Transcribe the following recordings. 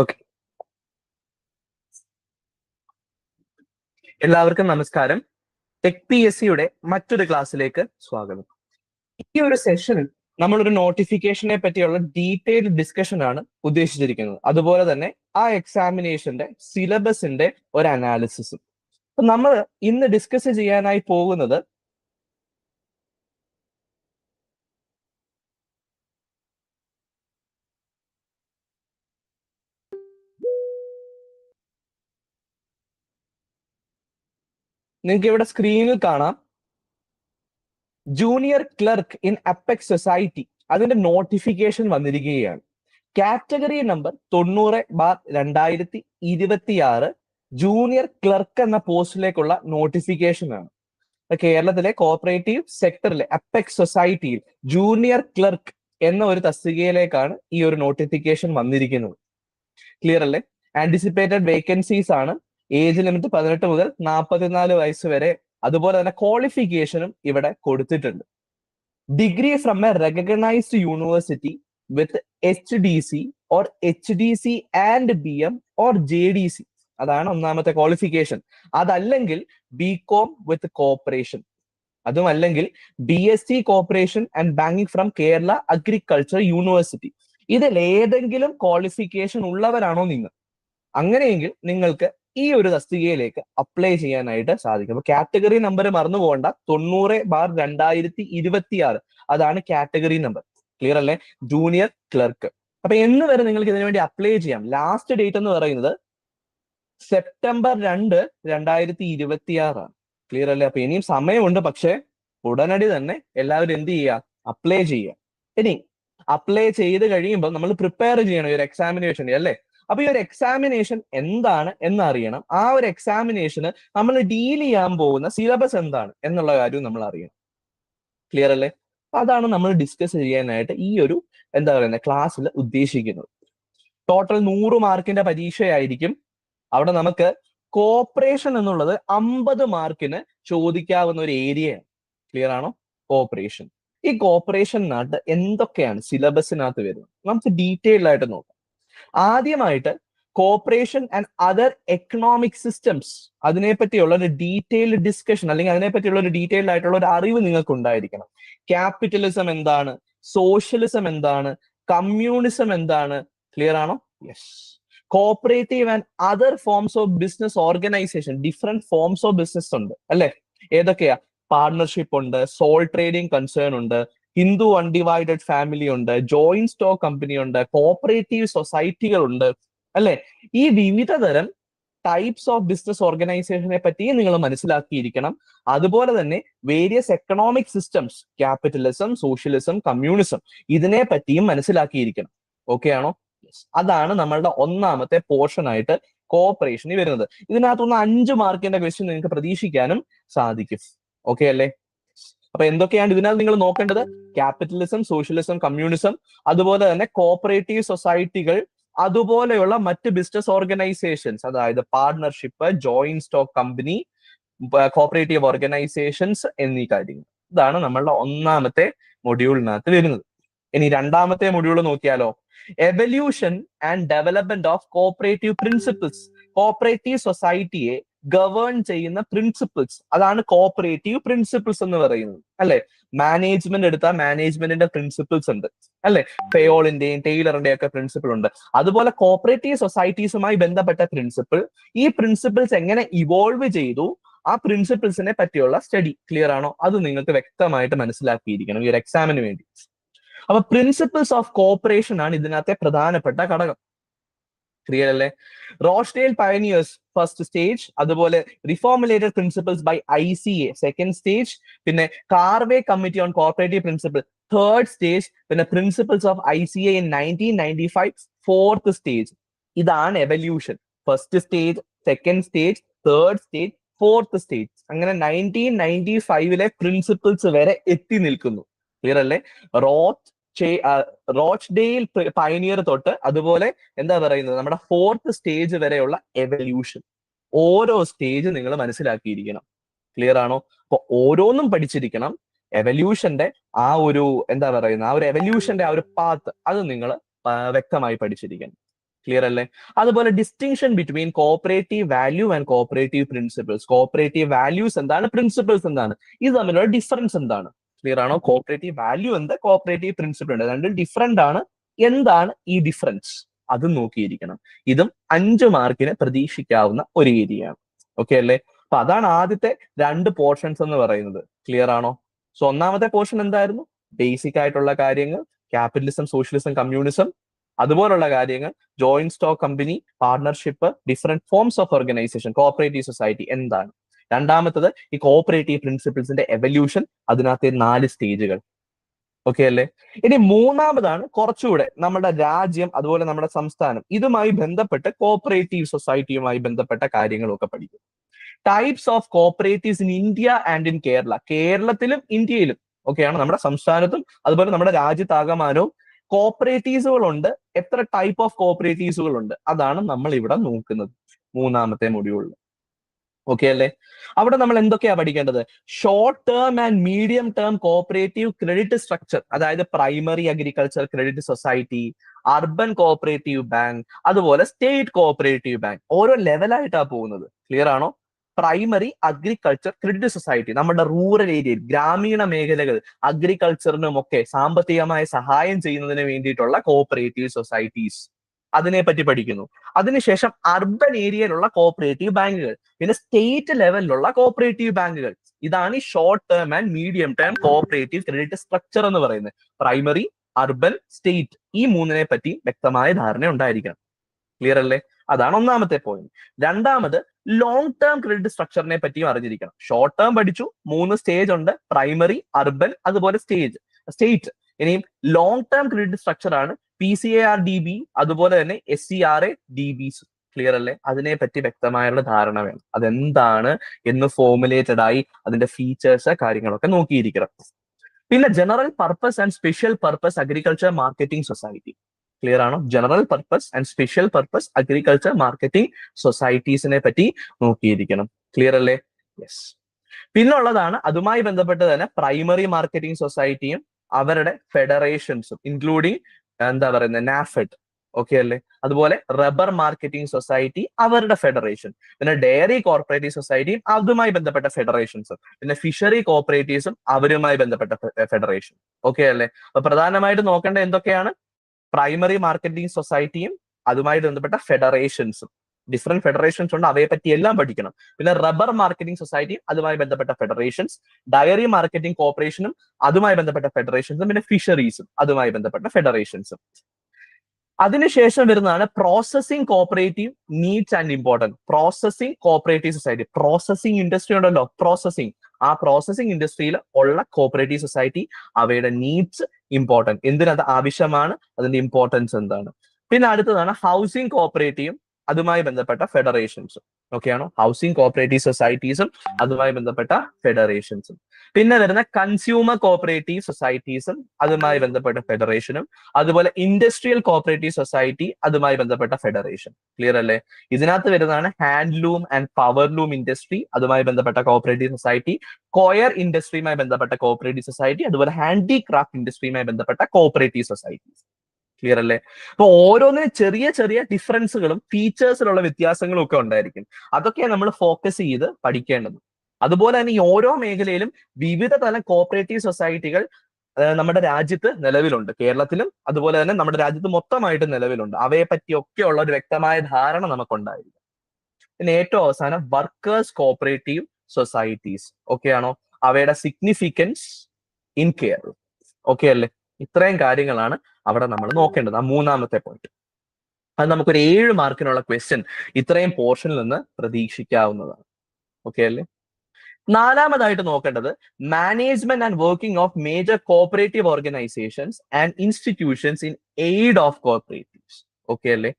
Okay, എല്ലാവർക്കും നമസ്കാരം. Tech P S സിയുടെ മറ്റൊരു ക്ലാസ്സിലേക്ക് സ്വാഗതം. ഈ ഒരു സെഷനിൽ നമ്മളൊരു നോട്ടിഫിക്കേഷനെ പറ്റിയുള്ള ഡീറ്റെയിൽഡ് ഡിസ്കഷൻ ആണ് ഉദ്ദേശിച്ചിരിക്കുന്നത്. അതുപോലെ തന്നെ ആ എക്സാമിനേഷന്റെ സിലബസിന്റെ ഒരു അനാലിസിസും. അപ്പൊ നമ്മൾ ഇന്ന് ഡിസ്കസ് ചെയ്യാനായി പോകുന്നത് നിങ്ങൾക്ക് ഇവിടെ സ്ക്രീനിൽ കാണാം, junior clerk in apex society അതിന്റെ നോട്ടിഫിക്കേഷൻ വന്നിരിക്കുകയാണ്. കാറ്റഗറി നമ്പർ 90/2026 ജൂനിയർ ക്ലർക്ക് എന്ന പോസ്റ്റിലേക്കുള്ള നോട്ടിഫിക്കേഷൻ ആണ്. കേരളത്തിലെ കോഓപ്പറേറ്റീവ് സെക്ടറിലെ അപ്പെക്സ് സൊസൈറ്റിയിൽ ജൂനിയർ ക്ലർക്ക് എന്ന ഒരു തസ്തികയിലേക്കാണ് ഈ ഒരു നോട്ടിഫിക്കേഷൻ വന്നിരിക്കുന്നത്. ക്ലിയർ അല്ലേ? ആന്റിസിപ്പേറ്റഡ് വേക്കൻസീസ് ആണ്. ഏജ് ലിമിറ്റ് 18 മുതൽ 44 വയസ്സ് വരെ. അതുപോലെ തന്നെ ക്വാളിഫിക്കേഷനും ഇവിടെ കൊടുത്തിട്ടുണ്ട്. Degree from A recognised university with HDC or HDC and BM or JDC. അതാണ് ഒന്നാമത്തെ ക്വാളിഫിക്കേഷൻ. അതല്ലെങ്കിൽ BCom വിത്ത് കോർപ്പറേഷൻ, അതും അല്ലെങ്കിൽ BSc corporation and banking from Kerala agriculture university. ഇതിൽ ഏതെങ്കിലും ക്വാളിഫിക്കേഷൻ ഉള്ളവരാണോ നിങ്ങൾ? അങ്ങനെയെങ്കിൽ നിങ്ങൾക്ക് ഈ ഒരു തസ്തികയിലേക്ക് അപ്ലൈ ചെയ്യാനായിട്ട് സാധിക്കും. അപ്പൊ കാറ്റഗറി നമ്പർ മറന്നു പോകണ്ട, 90/2026 അതാണ് കാറ്റഗറി നമ്പർ. ക്ലിയർ അല്ലേ? Junior clerk. അപ്പൊ എന്ന് വരെ നിങ്ങൾക്ക് ഇതിനു വേണ്ടി അപ്ലൈ ചെയ്യാം? ലാസ്റ്റ് ഡേറ്റ് എന്ന് പറയുന്നത് സെപ്റ്റംബർ 2, 2026 ആണ്. ക്ലിയർ അല്ലേ? അപ്പൊ ഇനിയും സമയമുണ്ട്, പക്ഷെ ഉടനടി തന്നെ എല്ലാവരും എന്ത് ചെയ്യുക? അപ്ലൈ ചെയ്യുക. ഇനി അപ്ലൈ ചെയ്ത് കഴിയുമ്പോൾ നമ്മൾ പ്രിപ്പയർ ചെയ്യണം ഈ ഒരു എക്സാമിനേഷൻ അല്ലേ? അപ്പൊ ഈ ഒരു എക്സാമിനേഷൻ എന്താണ് എന്ന് അറിയണം. ആ ഒരു എക്സാമിനേഷന് നമ്മൾ ഡീൽ ചെയ്യാൻ പോകുന്ന സിലബസ് എന്താണ് എന്നുള്ള കാര്യം നമ്മൾ അറിയണം. ക്ലിയർ അല്ലേ? അതാണ് നമ്മൾ ഡിസ്കസ് ചെയ്യാനായിട്ട് ഈ ഒരു എന്താ പറയുന്നത് ക്ലാസ്സിൽ ഉദ്ദേശിക്കുന്നത്. ടോട്ടൽ 100 മാർക്കിന്റെ പരീക്ഷയായിരിക്കും. അവിടെ നമുക്ക് കോപ്പറേഷൻ എന്നുള്ളത് 50 മാർക്കിന് ചോദിക്കാവുന്ന ഒരു ഏരിയയാണ്. ക്ലിയർ ആണോ? കോപ്പറേഷൻ. ഈ കോപ്പറേഷനകത്ത് എന്തൊക്കെയാണ് സിലബസിനകത്ത് വരുന്നത് നമുക്ക് ഡീറ്റെയിൽ ആയിട്ട് നോക്കാം. ആദ്യമായിട്ട് cooperation and other economic systems, അതിനെപ്പറ്റിയുള്ള ഒരു ഡീറ്റെയിൽഡ് ഡിസ്കഷൻ അല്ലെങ്കിൽ അതിനെപ്പറ്റിയുള്ള ഒരു ഡീറ്റെയിൽഡ് ആയിട്ടുള്ള ഒരു അറിവ് നിങ്ങൾക്ക് ഉണ്ടായിരിക്കണം. ക്യാപിറ്റലിസം എന്താണ്, സോഷ്യലിസം എന്താണ്, കമ്മ്യൂണിസം എന്താണ്? ക്ലിയർ ആണോ? Yes. Cooperative and other forms of business organisation, different forms of business ഉണ്ട് അല്ലെ? ഏതൊക്കെയാ? പാർട്ണർഷിപ്പ് ഉണ്ട്, സോൾ ട്രേഡിംഗ് കൺസേൺ ഉണ്ട്, ഹിന്ദു അൺഡിവൈഡഡ് ഫാമിലി ഉണ്ട്, ജോയിന്റ് സ്റ്റോക്ക് കമ്പനി ഉണ്ട്, കോപ്പറേറ്റീവ് സൊസൈറ്റികൾ ഉണ്ട് അല്ലെ? ഈ വിവിധ തരം ടൈപ്സ് ഓഫ് ബിസിനസ് ഓർഗനൈസേഷനെ പറ്റിയും നിങ്ങൾ മനസ്സിലാക്കിയിരിക്കണം. അതുപോലെ തന്നെ various economic systems, capitalism, socialism, communism, ഇതിനെ പറ്റിയും മനസ്സിലാക്കിയിരിക്കണം. ഓക്കെ ആണോ? അതാണ് നമ്മളുടെ ഒന്നാമത്തെ പോർഷൻ ആയിട്ട് കോപ്പറേഷനിൽ വരുന്നത്. ഇതിനകത്തുനിന്ന് 5 മാർക്കിന്റെ ക്വസ്റ്റ്യൻ നിങ്ങൾക്ക് പ്രതീക്ഷിക്കാനും സാധിക്കും. ഓക്കെ അല്ലേ? അപ്പൊ എന്തൊക്കെയാണ് ഇതിനകത്ത് നിങ്ങൾ നോക്കേണ്ടത്? ക്യാപിറ്റലിസം, സോഷ്യലിസം, കമ്മ്യൂണിസം, അതുപോലെ തന്നെ കോപ്പറേറ്റീവ് സൊസൈറ്റികൾ, അതുപോലെയുള്ള മറ്റ് ബിസിനസ് ഓർഗനൈസേഷൻസ്, അതായത് partnership, joint stock company, cooperative organisations എന്നീ കാര്യങ്ങൾ. ഇതാണ് നമ്മളുടെ ഒന്നാമത്തെ മൊഡ്യൂളിനകത്ത് വരുന്നത്. ഇനി രണ്ടാമത്തെ മൊഡ്യൂൾ നോക്കിയാലോ? Evolution and development of cooperative principles. Cooperative സൊസൈറ്റിയെ ഗവേൺ ചെയ്യുന്ന പ്രിൻസിപ്പിൾസ്, അതാണ് കോപ്പറേറ്റീവ് പ്രിൻസിപ്പിൾസ് എന്ന് പറയുന്നത് അല്ലെ? മാനേജ്മെന്റ് എടുത്താൽ മാനേജ്മെന്റിന്റെ പ്രിൻസിപ്പിൾസ് ഉണ്ട് അല്ലെ? ഫെയോളിന്റെയും ടെയ്ലറിന്റെയും ഒക്കെ പ്രിൻസിപ്പിൾ ഉണ്ട്. അതുപോലെ കോപ്പറേറ്റീവ് സൊസൈറ്റീസുമായി ബന്ധപ്പെട്ട പ്രിൻസിപ്പിൾ, ഈ പ്രിൻസിപ്പിൾസ് എങ്ങനെ ഇവോൾവ് ചെയ്തു, ആ പ്രിൻസിപ്പിൾസിനെ പറ്റിയുള്ള സ്റ്റഡി. ക്ലിയർ ആണോ? അത് നിങ്ങൾക്ക് വ്യക്തമായിട്ട് മനസ്സിലാക്കിയിരിക്കണം ഈ ഒരു എക്സാമിന് വേണ്ടി. അപ്പൊ പ്രിൻസിപ്പിൾസ് ഓഫ് കോപ്പറേഷൻ ആണ് ഇതിനകത്തെ പ്രധാനപ്പെട്ട ഘടകം. ക്ലിയർ അല്ലേ? റോച്ച്ഡെയിൽ പയനിയേഴ്സ് ഫസ്റ്റ് സ്റ്റേജ്, അതുപോലെ reformulated principles by ICA second stage, പിന്നെ Karve committee on cooperative principle third stage, പിന്നെ principles of ICA in 1995 fourth stage. ഇതാണ് evolution. First stage, second stage, third stage, fourth stage. അങ്ങനെ 1995 principles വരെ എത്തി നിൽക്കുന്നു. Clear അല്ലേ? റോച്ച്ഡെയിൽ pioneer തൊട്ട് അതുപോലെ എന്താ പറയുന്നത് നമ്മുടെ ഫോർത്ത് സ്റ്റേജ് വരെയുള്ള എവല്യൂഷൻ. ഓരോ സ്റ്റേജ് നിങ്ങൾ മനസ്സിലാക്കിയിരിക്കണം. ക്ലിയർ ആണോ? അപ്പൊ ഓരോന്നും പഠിച്ചിരിക്കണം. എവല്യൂഷന്റെ ആ ഒരു എന്താ പറയുന്നത് ആ ഒരു എവല്യൂഷന്റെ ആ ഒരു പാത്ത് അത് നിങ്ങൾ വ്യക്തമായി പഠിച്ചിരിക്കണം. ക്ലിയർ അല്ലേ? അതുപോലെ distinction between cooperative value and cooperative principles. Cooperative values എന്താണ്, പ്രിൻസിപ്പിൾസ് എന്താണ്, ഇത് തമ്മിലുള്ള ഡിഫറൻസ് എന്താണ്? ക്ലിയർ ആണോ? കോപ്പറേറ്റീവ് വാല്യൂ എന്ത്, കോപ്പറേറ്റീവ് പ്രിൻസിപ്പിൾ ഉണ്ട്, രണ്ടും ഡിഫറെന്റ് ആണ്. എന്താണ് ഈ ഡിഫറൻസ്, അതും നോക്കിയിരിക്കണം. ഇതും 5 മാർക്കിന് പ്രതീക്ഷിക്കാവുന്ന ഒരു ഏരിയയാണ്. ഓക്കെ അല്ലേ? അപ്പൊ അതാണ് ആദ്യത്തെ 2 പോർഷൻസ് എന്ന് പറയുന്നത്. ക്ലിയർ ആണോ? സോ ഒന്നാമത്തെ പോർഷൻ എന്തായിരുന്നു? ബേസിക് ആയിട്ടുള്ള കാര്യങ്ങൾ, ക്യാപിറ്റലിസം, സോഷ്യലിസം, കമ്മ്യൂണിസം, അതുപോലുള്ള കാര്യങ്ങൾ, joint stock company, partnership, different forms of organisation, cooperative society എന്താണ്. രണ്ടാമത്തത് ഈ കോപ്പറേറ്റീവ് പ്രിൻസിപ്പിൾസിന്റെ എവല്യൂഷൻ, അതിനകത്തെ 4 സ്റ്റേജുകൾ. ഓക്കെ അല്ലേ? ഇനി മൂന്നാമതാണ് കുറച്ചുകൂടെ നമ്മുടെ രാജ്യം അതുപോലെ നമ്മുടെ സംസ്ഥാനം ഇതുമായി ബന്ധപ്പെട്ട് കോപ്പറേറ്റീവ് സൊസൈറ്റിയുമായി ബന്ധപ്പെട്ട കാര്യങ്ങളൊക്കെ പഠിക്കും. Types of cooperatives in India and in Kerala. കേരളത്തിലും ഇന്ത്യയിലും ഒക്കെയാണ്, നമ്മുടെ സംസ്ഥാനത്തും അതുപോലെ നമ്മുടെ രാജ്യത്താകമാനവും കോപ്പറേറ്റീവ്സുകളുണ്ട്. എത്ര ടൈപ്പ് ഓഫ് കോപ്പറേറ്റീവ്സുകളുണ്ട്, അതാണ് നമ്മൾ ഇവിടെ നോക്കുന്നത് മൂന്നാമത്തെ മൊഡ്യൂളിൽ. ഓക്കെ അല്ലേ? അവിടെ നമ്മൾ എന്തൊക്കെയാ പഠിക്കേണ്ടത്? Short term and medium term cooperative credit structure, അതായത് primary agriculture credit society, urban cooperative bank, അതുപോലെ സ്റ്റേറ്റ് കോപ്പറേറ്റീവ് ബാങ്ക്. ഓരോ ലെവലായിട്ടാണ് പോകുന്നത്. ക്ലിയർ ആണോ? പ്രൈമറി അഗ്രികൾച്ചർ ക്രെഡിറ്റ് സൊസൈറ്റി, നമ്മുടെ റൂറൽ ഏരിയയിൽ, ഗ്രാമീണ മേഖലകൾ, അഗ്രികൾച്ചറിനും ഒക്കെ സാമ്പത്തികമായ സഹായം ചെയ്യുന്നതിന് വേണ്ടിയിട്ടുള്ള കോപ്പറേറ്റീവ് സൊസൈറ്റീസ്, അതിനെപ്പറ്റി പഠിക്കുന്നു. അതിനുശേഷം അർബൻ ഏരിയയിലുള്ള കോപ്പറേറ്റീവ് ബാങ്കുകൾ, പിന്നെ സ്റ്റേറ്റ് ലെവലിലുള്ള കോപ്പറേറ്റീവ് ബാങ്കുകൾ. ഇതാണ് ഈ short term and medium term cooperative credit structure എന്ന് പറയുന്നത്. പ്രൈമറി, അർബൻ, സ്റ്റേറ്റ്, ഈ മൂന്നിനെ പറ്റി വ്യക്തമായ ധാരണ ഉണ്ടായിരിക്കണം. ക്ലിയർ അല്ലേ? അതാണ് ഒന്നാമത്തെ പോയിന്റ്. രണ്ടാമത് ലോങ് ടേം ക്രെഡിറ്റ് സ്ട്രക്ചറിനെ പറ്റിയും അറിഞ്ഞിരിക്കണം. ഷോർട്ട് ടേം പഠിച്ചു, 3 സ്റ്റേജ് ഉണ്ട്, പ്രൈമറി, അർബൻ, അതുപോലെ സ്റ്റേറ്റ്. ഇനിയും ലോങ് ടേം ക്രെഡിറ്റ് സ്ട്രക്ചർ ആണ് PCAR-DB, അതുപോലെ തന്നെ SCRA-DBs. ക്ലിയർ അല്ലേ? അതിനെ പറ്റി വ്യക്തമായുള്ള ധാരണ വേണം. അതെന്താണ് എന്ന് ഫോർമുലേറ്റഡ് ആയി അതിന്റെ ഫീച്ചേഴ്സ് കാര്യങ്ങളൊക്കെ നോക്കിയിരിക്കണം. പിന്നെ general purpose and special purpose agriculture marketing society. Clear ആണോ? General purpose and special purpose agriculture marketing സൊസൈറ്റീസിനെ പറ്റി നോക്കിയിരിക്കണം. ക്ലിയർ അല്ലേ? യെസ്. പിന്നുള്ളതാണ് അതുമായി ബന്ധപ്പെട്ട് തന്നെ പ്രൈമറി മാർക്കറ്റിംഗ് സൊസൈറ്റിയും അവരുടെ ഫെഡറേഷൻസും, ഇൻക്ലൂഡിങ് എന്താ പറയുന്നത്, നാഫെഡ്. ഓക്കെ അല്ലേ? അതുപോലെ റബ്ബർ മാർക്കറ്റിംഗ് സൊസൈറ്റി, അവരുടെ ഫെഡറേഷൻ, പിന്നെ ഡയറി കോർപ്പറേറ്റീവ് സൊസൈറ്റിയും അതുമായി ബന്ധപ്പെട്ട ഫെഡറേഷൻസും, പിന്നെ ഫിഷറി കോപ്പറേറ്റീവ്സും അവരുമായി ബന്ധപ്പെട്ട ഫെഡറേഷൻ. ഓക്കെ അല്ലേ? അപ്പൊ പ്രധാനമായിട്ട് നോക്കേണ്ട എന്തൊക്കെയാണ്? പ്രൈമറി മാർക്കറ്റിംഗ് സൊസൈറ്റിയും അതുമായി ബന്ധപ്പെട്ട ഫെഡറേഷൻസും. ഡിഫറെന്റ് ഫെഡറേഷൻസ് ഉണ്ട്, അവയെ പറ്റി എല്ലാം പഠിക്കണം. പിന്നെ റബ്ബർ മാർക്കറ്റിംഗ് സൊസൈറ്റിയും അതുമായി ബന്ധപ്പെട്ട ഫെഡറേഷൻസ്, ഡയറി മാർക്കറ്റിംഗ് കോർപ്പറേഷനും അതുമായി ബന്ധപ്പെട്ട ഫെഡറേഷൻസും, പിന്നെ ഫിഷറീസും അതുമായി ബന്ധപ്പെട്ട ഫെഡറേഷൻസും. അതിനുശേഷം വരുന്നതാണ് processing cooperative needs and importance. Processing cooperative society, processing industry ഉണ്ടല്ലോ, പ്രോസസിംഗ്, ആ പ്രോസസിംഗ് ഇൻഡസ്ട്രിയിൽ ഉള്ള കോപ്പറേറ്റീവ് സൊസൈറ്റി, അവയുടെ നീഡ്സ്, ഇമ്പോർട്ടൻസ്, എന്തിനത് ആവശ്യമാണ്, അതിന്റെ ഇമ്പോർട്ടൻസ് എന്താണ്. പിന്നെ അടുത്തതാണ് ഹൗസിംഗ് കോപ്പറേറ്റീവും അതുമായി ബന്ധപ്പെട്ട ഫെഡറേഷൻസും. ഓക്കെയാണോ? ഹൗസിംഗ് കോപ്പറേറ്റീവ് സൊസൈറ്റീസും അതുമായി ബന്ധപ്പെട്ട ഫെഡറേഷൻസും. പിന്നെ വരുന്ന കൺസ്യൂമർ കോപ്പറേറ്റീവ് സൊസൈറ്റീസും അതുമായി ബന്ധപ്പെട്ട ഫെഡറേഷനും, അതുപോലെ ഇൻഡസ്ട്രിയൽ കോപ്പറേറ്റീവ് സൊസൈറ്റി അതുമായി ബന്ധപ്പെട്ട ഫെഡറേഷൻ. ക്ലിയർ അല്ലേ? ഇതിനകത്ത് വരുന്നതാണ് ഹാൻഡ്ലൂം ആൻഡ് പവർലൂം ഇൻഡസ്ട്രി, അതുമായി ബന്ധപ്പെട്ട കോപ്പറേറ്റീവ് സൊസൈറ്റി, കോയർ ഇൻഡസ്ട്രിയുമായി ബന്ധപ്പെട്ട കോപ്പറേറ്റീവ് സൊസൈറ്റി, അതുപോലെ ഹാൻഡിക്രാഫ്റ്റ് ഇൻഡസ്ട്രിയുമായി ബന്ധപ്പെട്ട കോപ്പറേറ്റീവ് സൊസൈറ്റീസ്. ക്ലിയർ അല്ലേ? അപ്പൊ ഓരോന്നിനും ചെറിയ ചെറിയ ഡിഫറൻസുകളും ഫീച്ചേഴ്സിലുള്ള വ്യത്യാസങ്ങളും ഒക്കെ ഉണ്ടായിരിക്കും. അതൊക്കെയാണ് നമ്മൾ ഫോക്കസ് ചെയ്ത് പഠിക്കേണ്ടത്. അതുപോലെ തന്നെ ഈ ഓരോ മേഖലയിലും വിവിധ തരം കോപ്പറേറ്റീവ് സൊസൈറ്റികൾ നമ്മുടെ രാജ്യത്ത് നിലവിലുണ്ട്. കേരളത്തിലും അതുപോലെ തന്നെ നമ്മുടെ രാജ്യത്ത് മൊത്തമായിട്ട് നിലവിലുണ്ട്. അവയെ പറ്റിയൊക്കെ ഉള്ള ഒരു വ്യക്തമായ ധാരണ നമുക്കുണ്ടായിരിക്കും. പിന്നെ ഏറ്റവും അവസാനം വർക്കേഴ്സ് കോപ്പറേറ്റീവ് സൊസൈറ്റീസ്. ഓക്കെ ആണോ? അവയുടെ സിഗ്നിഫിക്കൻസ് ഇൻ കേരള. ഓക്കെ അല്ലേ? ഇത്രയും കാര്യങ്ങളാണ് അവിടെ നമ്മൾ നോക്കേണ്ടത്. ആ മൂന്നാമത്തെ പോയിന്റ്. അത് നമുക്കൊരു 7 മാർക്കിനുള്ള ക്വസ്റ്റ്യൻ ഇത്രയും പോർഷനിൽ നിന്ന് പ്രതീക്ഷിക്കാവുന്നതാണ്. ഓക്കെ അല്ലേ? നാലാമതായിട്ട് നോക്കേണ്ടത് management and working of major cooperative organisations and institutions in aid of cooperatives. Okay അല്ലേ?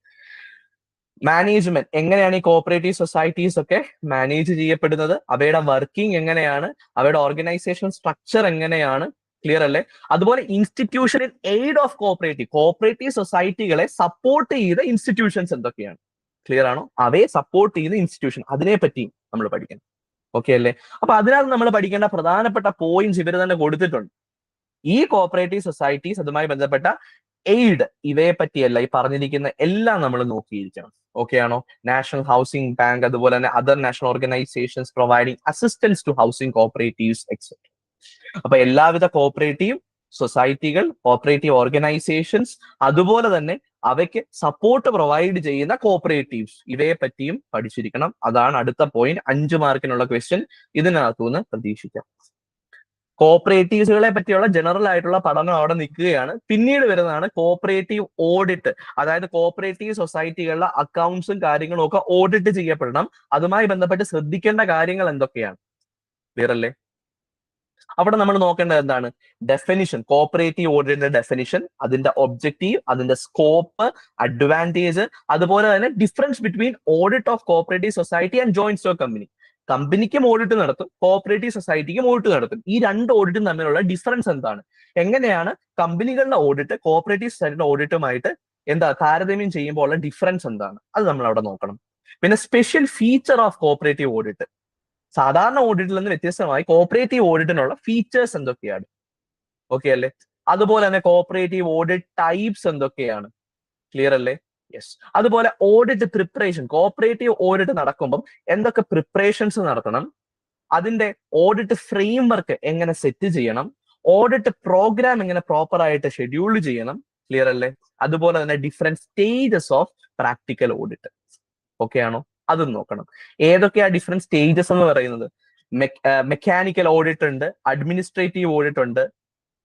മാനേജ്മെന്റ്, എങ്ങനെയാണ് ഈ കോപ്പറേറ്റീവ് സൊസൈറ്റീസ് ഒക്കെ മാനേജ് ചെയ്യപ്പെടുന്നത്, അവയുടെ വർക്കിംഗ് എങ്ങനെയാണ്, അവയുടെ ഓർഗനൈസേഷൻ സ്ട്രക്ചർ എങ്ങനെയാണ്. ക്ലിയർ അല്ലേ? അതുപോലെ institution in aid of cooperative സൊസൈറ്റികളെ സപ്പോർട്ട് ചെയ്ത ഇൻസ്റ്റിറ്റ്യൂഷൻസ് എന്തൊക്കെയാണ്. ക്ലിയർ ആണോ? അവയെ സപ്പോർട്ട് ചെയ്യുന്ന ഇൻസ്റ്റിറ്റ്യൂഷൻ, അതിനെ പറ്റി നമ്മൾ പഠിക്കണം. ഓക്കെ അല്ലേ? അപ്പൊ അതിനകത്ത് നമ്മൾ പഠിക്കേണ്ട പ്രധാനപ്പെട്ട പോയിന്റ്സ് ഇവർ തന്നെ കൊടുത്തിട്ടുണ്ട്. ഈ കോപ്പറേറ്റീവ് സൊസൈറ്റീസ് അതുമായി ബന്ധപ്പെട്ട എയ്ഡ് ഇവയെ പറ്റിയല്ല, ഈ പറഞ്ഞിരിക്കുന്ന എല്ലാം നമ്മൾ നോക്കിയിരിക്കണം. ഓക്കെ ആണോ? നാഷണൽ ഹൗസിംഗ് ബാങ്ക്, അതുപോലെ തന്നെ other national organisations providing assistance to housing cooperatives etcetera. അപ്പൊ എല്ലാവിധ കോപ്പറേറ്റീവ് സൊസൈറ്റികൾ, കോപ്പറേറ്റീവ് ഓർഗനൈസേഷൻസ്, അതുപോലെ തന്നെ അവയ്ക്ക് സപ്പോർട്ട് പ്രൊവൈഡ് ചെയ്യുന്ന കോപ്പറേറ്റീവ്സ്, ഇവയെ പറ്റിയും പഠിച്ചിരിക്കണം. അതാണ് അടുത്ത പോയിന്റ്. 5 മാർക്കിനുള്ള ക്വസ്റ്റ്യൻ ഇതിനകത്തുനിന്ന് പ്രതീക്ഷിക്കാം. കോപ്പറേറ്റീവ്സുകളെ പറ്റിയുള്ള ജനറൽ ആയിട്ടുള്ള പഠനം അവിടെ നിൽക്കുകയാണ്. പിന്നീട് വരുന്നതാണ് കോപ്പറേറ്റീവ് ഓഡിറ്റ്. അതായത് കോപ്പറേറ്റീവ് സൊസൈറ്റികളുടെ അക്കൗണ്ട്സും കാര്യങ്ങളും ഒക്കെ ഓഡിറ്റ് ചെയ്യപ്പെടണം. അതുമായി ബന്ധപ്പെട്ട് ശ്രദ്ധിക്കേണ്ട കാര്യങ്ങൾ എന്തൊക്കെയാണ്? ക്ലിയർ അല്ലേ? അവിടെ നമ്മൾ നോക്കേണ്ടത് എന്താണ്? ഡെഫിനിഷൻ, കോപ്പറേറ്റീവ് ഓഡിറ്റിന്റെ ഡെഫിനിഷൻ, അതിന്റെ ഒബ്ജക്റ്റീവ്, അതിന്റെ സ്കോപ്പ്, അഡ്വാൻറ്റേജ്, അതുപോലെ തന്നെ difference between audit of cooperative society and joint stock company. കമ്പനിക്കും ഓഡിറ്റ് നടത്തും, കോപ്പറേറ്റീവ് സൊസൈറ്റിക്കും ഓഡിറ്റ് നടത്തും. ഈ രണ്ട് ഓഡിറ്റും തമ്മിലുള്ള ഡിഫറൻസ് എന്താണ്? എങ്ങനെയാണ് കമ്പനികളുടെ ഓഡിറ്റ് കോപ്പറേറ്റീവ് സൊസൈറ്റിയുടെ ഓഡിറ്റുമായിട്ട് താരതമ്യം ചെയ്യുമ്പോൾ ഉള്ള ഡിഫറൻസ് എന്താണ്? അത് നമ്മൾ അവിടെ നോക്കണം. പിന്നെ special feature of cooperative audit, സാധാരണ ഓഡിറ്റിൽ നിന്ന് വ്യത്യസ്തമായി കോപ്പറേറ്റീവ് ഓഡിറ്റിനുള്ള ഫീച്ചേഴ്സ് എന്തൊക്കെയാണ്? ഓക്കെ അല്ലേ? അതുപോലെ തന്നെ കോപ്പറേറ്റീവ് ഓഡിറ്റ് ടൈപ്സ് എന്തൊക്കെയാണ്? ക്ലിയർ അല്ലേ? യെസ്. അതുപോലെ ഓഡിറ്റ് പ്രിപ്പറേഷൻ, കോപ്പറേറ്റീവ് ഓഡിറ്റ് നടക്കുമ്പോൾ എന്തൊക്കെ പ്രിപ്പറേഷൻസ് നടത്തണം, അതിന്റെ ഓഡിറ്റ് ഫ്രെയിംവർക്ക് എങ്ങനെ സെറ്റ് ചെയ്യണം, ഓഡിറ്റ് പ്രോഗ്രാം എങ്ങനെ പ്രോപ്പർ ആയിട്ട് ഷെഡ്യൂൾ ചെയ്യണം. ക്ലിയർ അല്ലേ? അതുപോലെ തന്നെ different stages of practical audit. Okay ആണോ? അതും നോക്കണം. ഏതൊക്കെയാ ഡിഫറെന്റ് സ്റ്റേജസ് എന്ന് പറയുന്നത്? മെക്കാനിക്കൽ ഓഡിറ്റ് ഉണ്ട്, അഡ്മിനിസ്ട്രേറ്റീവ് ഓഡിറ്റ് ഉണ്ട്.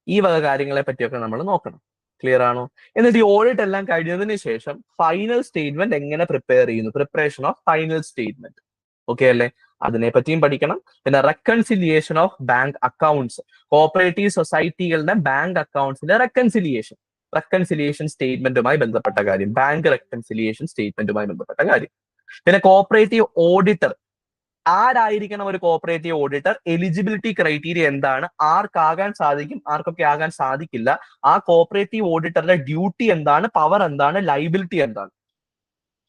ഈ വക കാര്യങ്ങളെ പറ്റിയൊക്കെ നമ്മൾ നോക്കണം. ക്ലിയർ ആണോ? എന്നിട്ട് ഈ ഓഡിറ്റ് എല്ലാം കഴിഞ്ഞതിന് ശേഷം ഫൈനൽ സ്റ്റേറ്റ്മെന്റ് എങ്ങനെ പ്രിപ്പയർ ചെയ്യുന്നു, preparation of final statement. Okay അല്ലേ? അതിനെ പറ്റിയും പഠിക്കണം. പിന്നെ reconciliation of bank accounts, cooperative സൊസൈറ്റികളുടെ ബാങ്ക് അക്കൗണ്ട്സിന്റെ റെക്കൺസിലിയേഷൻ സ്റ്റേറ്റ്മെന്റുമായി ബന്ധപ്പെട്ട കാര്യം, ബാങ്ക് റെക്കൺസിലിയേഷൻ സ്റ്റേറ്റ്മെന്റുമായി ബന്ധപ്പെട്ട കാര്യം. പിന്നെ കോപ്പറേറ്റീവ് ഓഡിറ്റർ, ആരായിരിക്കണം ഒരു കോപ്പറേറ്റീവ് ഓഡിറ്റർ? എലിജിബിലിറ്റി ക്രൈറ്റീരിയ എന്താണ്? ആർക്കാകാൻ സാധിക്കും, ആർക്കൊക്കെ ആകാൻ സാധിക്കില്ല? ആ കോപ്പറേറ്റീവ് ഓഡിറ്ററുടെ ഡ്യൂട്ടി എന്താണ്, പവർ എന്താണ്, ലൈബിലിറ്റി എന്താണ്?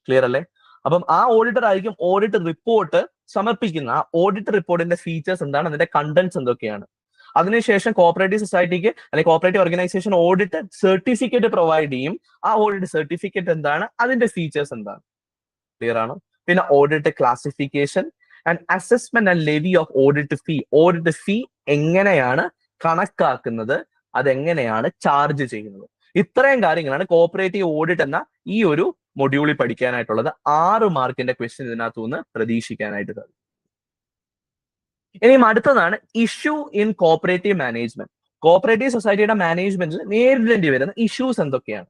ക്ലിയർ അല്ലേ? അപ്പം ആ ഓഡിറ്റർ ആയിരിക്കും ഓഡിറ്റ് റിപ്പോർട്ട് സമർപ്പിക്കുന്ന. ആ ഓഡിറ്റ് റിപ്പോർട്ടിന്റെ ഫീച്ചേഴ്സ് എന്താണ്, അതിന്റെ കണ്ടന്റ്സ് എന്തൊക്കെയാണ്? അതിനുശേഷം കോപ്പറേറ്റീവ് സൊസൈറ്റിക്ക് അല്ലെങ്കിൽ cooperative organisation audit certificate provide ചെയ്യും. ആ ഓഡിറ്റ് സർട്ടിഫിക്കറ്റ് എന്താണ്, അതിന്റെ ഫീച്ചേഴ്സ് എന്താണ്? ക്ലിയർ ആണോ? പിന്നെ audit classification and assessment and levy of audit fee. Audit fee എങ്ങനെയാണ് കണക്കാക്കുന്നത്, അതെങ്ങനെയാണ് ചാർജ് ചെയ്യുന്നത്? ഇത്രയും കാര്യങ്ങളാണ് കോപ്പറേറ്റീവ് ഓഡിറ്റ് എന്ന ഈ ഒരു മൊഡ്യൂളിൽ പഠിക്കാനായിട്ടുള്ളത്. 6 മാർക്കിന്റെ ക്വസ്റ്റ്യൻ ഇതിനകത്തു നിന്ന് പ്രതീക്ഷിക്കാനായിട്ട് സാധിക്കും. ഇനിയും അടുത്തതാണ് issue in cooperative management. Cooperative സൊസൈറ്റിയുടെ മാനേജ്മെന്റിൽ നേരിടേണ്ടി വരുന്ന ഇഷ്യൂസ് എന്തൊക്കെയാണ്?